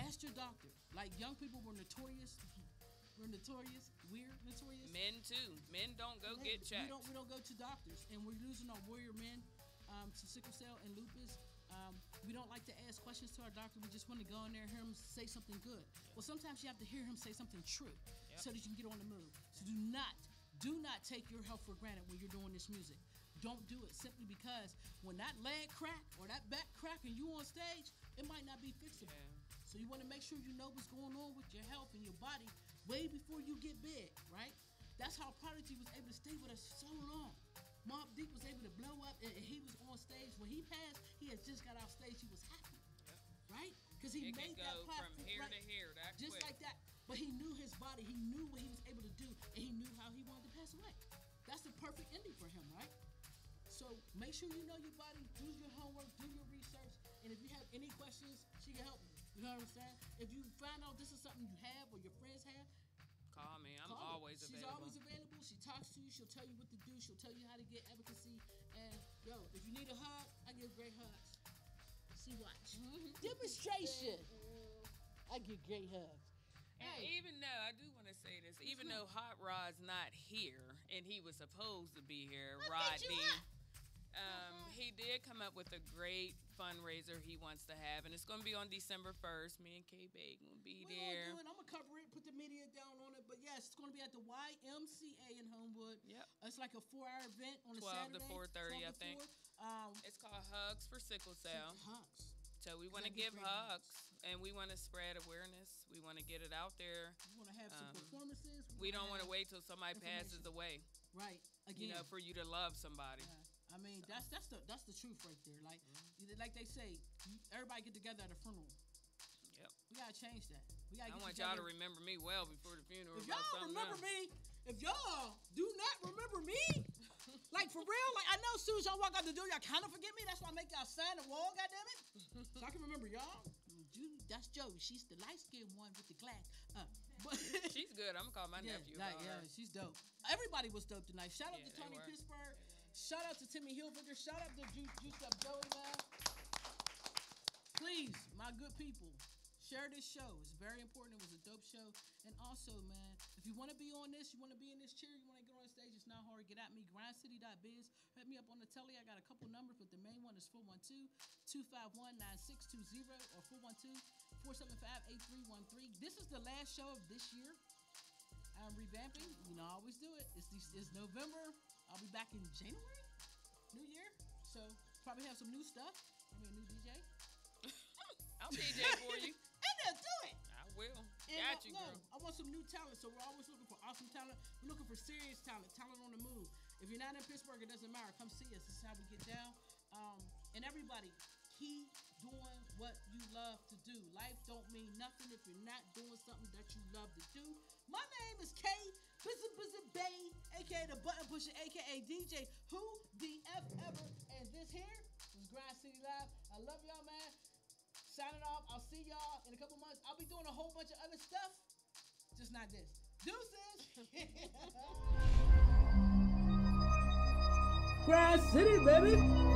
[SPEAKER 2] ask your doctor. Like young people were notorious. We're notorious. We're notorious.
[SPEAKER 17] Men too. Men don't go get checked.
[SPEAKER 2] We don't go to doctors, and we're losing our warrior men to sickle cell and lupus. We don't like to ask questions to our doctor. We just want to go in there and hear him say something good. Well, sometimes you have to hear him say something true so that you can get on the move. So do not take your health for granted when you're doing this music. Don't do it simply because when that leg crack or that back crack and you on stage, it might not be fixable. So you want to make sure you know what's going on with your health and your body way before you get big, right? That's how Prodigy was able to stay with us so long. Mobb Deep was able to blow up, and he was on stage. When he passed, he had just got off stage. He was happy, right? Because he made that platform
[SPEAKER 17] from here to here,
[SPEAKER 2] just
[SPEAKER 17] quick.
[SPEAKER 2] like that. But he knew his body. He knew what he was able to do, and he knew how he wanted to pass away. That's the perfect ending for him, right? So make sure you know your body, do your homework, do your research, and if you have any questions, she can help you. You know what I'm saying? If you find out this is something you have or your friends have,
[SPEAKER 17] call me. I'm always available.
[SPEAKER 2] She's always available. She talks to you. She'll tell you what to do. She'll tell you how to get advocacy. And yo, if you need a hug, I give great hugs. See, watch. Demonstration. I give great hugs.
[SPEAKER 17] And even though, I do want to say this, even though Hot Rod's not here, and he was supposed to be here, Rodney, he did come up with a great fundraiser he wants to have, and it's going to be on December 1st. Me and Kay Bey going to be there.
[SPEAKER 2] I'm going to cover it, put the media down on it, but yes, it's going to be at the YMCA in Homewood.
[SPEAKER 17] Yep.
[SPEAKER 2] It's like a 4-hour event on a
[SPEAKER 17] 12
[SPEAKER 2] Saturday.
[SPEAKER 17] to 4:30, I think. It's called Hugs for Sickle Cell.
[SPEAKER 2] Hugs.
[SPEAKER 17] So we want to give hugs, and we want to spread awareness. We want to get it out there.
[SPEAKER 2] We want to have some performances.
[SPEAKER 17] We don't want to wait till somebody passes away.
[SPEAKER 2] Right. Again.
[SPEAKER 17] You know, for you to love somebody.
[SPEAKER 2] I mean, that's the truth right there. Like they say, everybody get together at a funeral.
[SPEAKER 17] Yep.
[SPEAKER 2] We gotta change that.
[SPEAKER 17] I want y'all to remember me well before the funeral.
[SPEAKER 2] If y'all remember me, if y'all do not remember me, like for real, like I know as soon as y'all walk out the door, y'all kind of forget me. That's why I make y'all sign the wall, goddammit, so I can remember y'all. That's Joey. She's the light-skinned one with the glass. But
[SPEAKER 17] she's good. I'm gonna call my nephew.
[SPEAKER 2] Yeah, she's dope. Everybody was dope tonight. Shout out to TonyPittsburgh. Shout out to Timmy Hillfigga. Shout out to Juiced Up Joey, man. Please, my good people, share this show. It's very important. It was a dope show. And also, man, if you want to be on this, you want to be in this chair, you want to get on the stage, it's not hard. Get at me, grindcity.biz. Hit me up on the telly. I got a couple numbers, but the main one is 412-251-9620 or 412-475-8313. This is the last show of this year. I'm revamping. You know, I always do it. It's November. I'll be back in January, New Year. So probably have some new stuff. I mean, a new DJ.
[SPEAKER 17] I'll DJ for you.
[SPEAKER 2] And then do it.
[SPEAKER 17] I will.
[SPEAKER 2] And
[SPEAKER 17] Girl.
[SPEAKER 2] I want some new talent. So we're always looking for awesome talent. We're looking for serious talent on the move. If you're not in Pittsburgh, it doesn't matter. Come see us. This is how we get down. And everybody, keep doing what you love to do. Life don't mean nothing if you're not doing something that you love to do. My name is Kay Bey, aka the Button Pusher, aka DJ Who the F Ever. And this here is Grind City Live. I love y'all, man. Signing off. I'll see y'all in a couple months. I'll be doing a whole bunch of other stuff, just not this. Deuces.
[SPEAKER 3] Grind City, baby.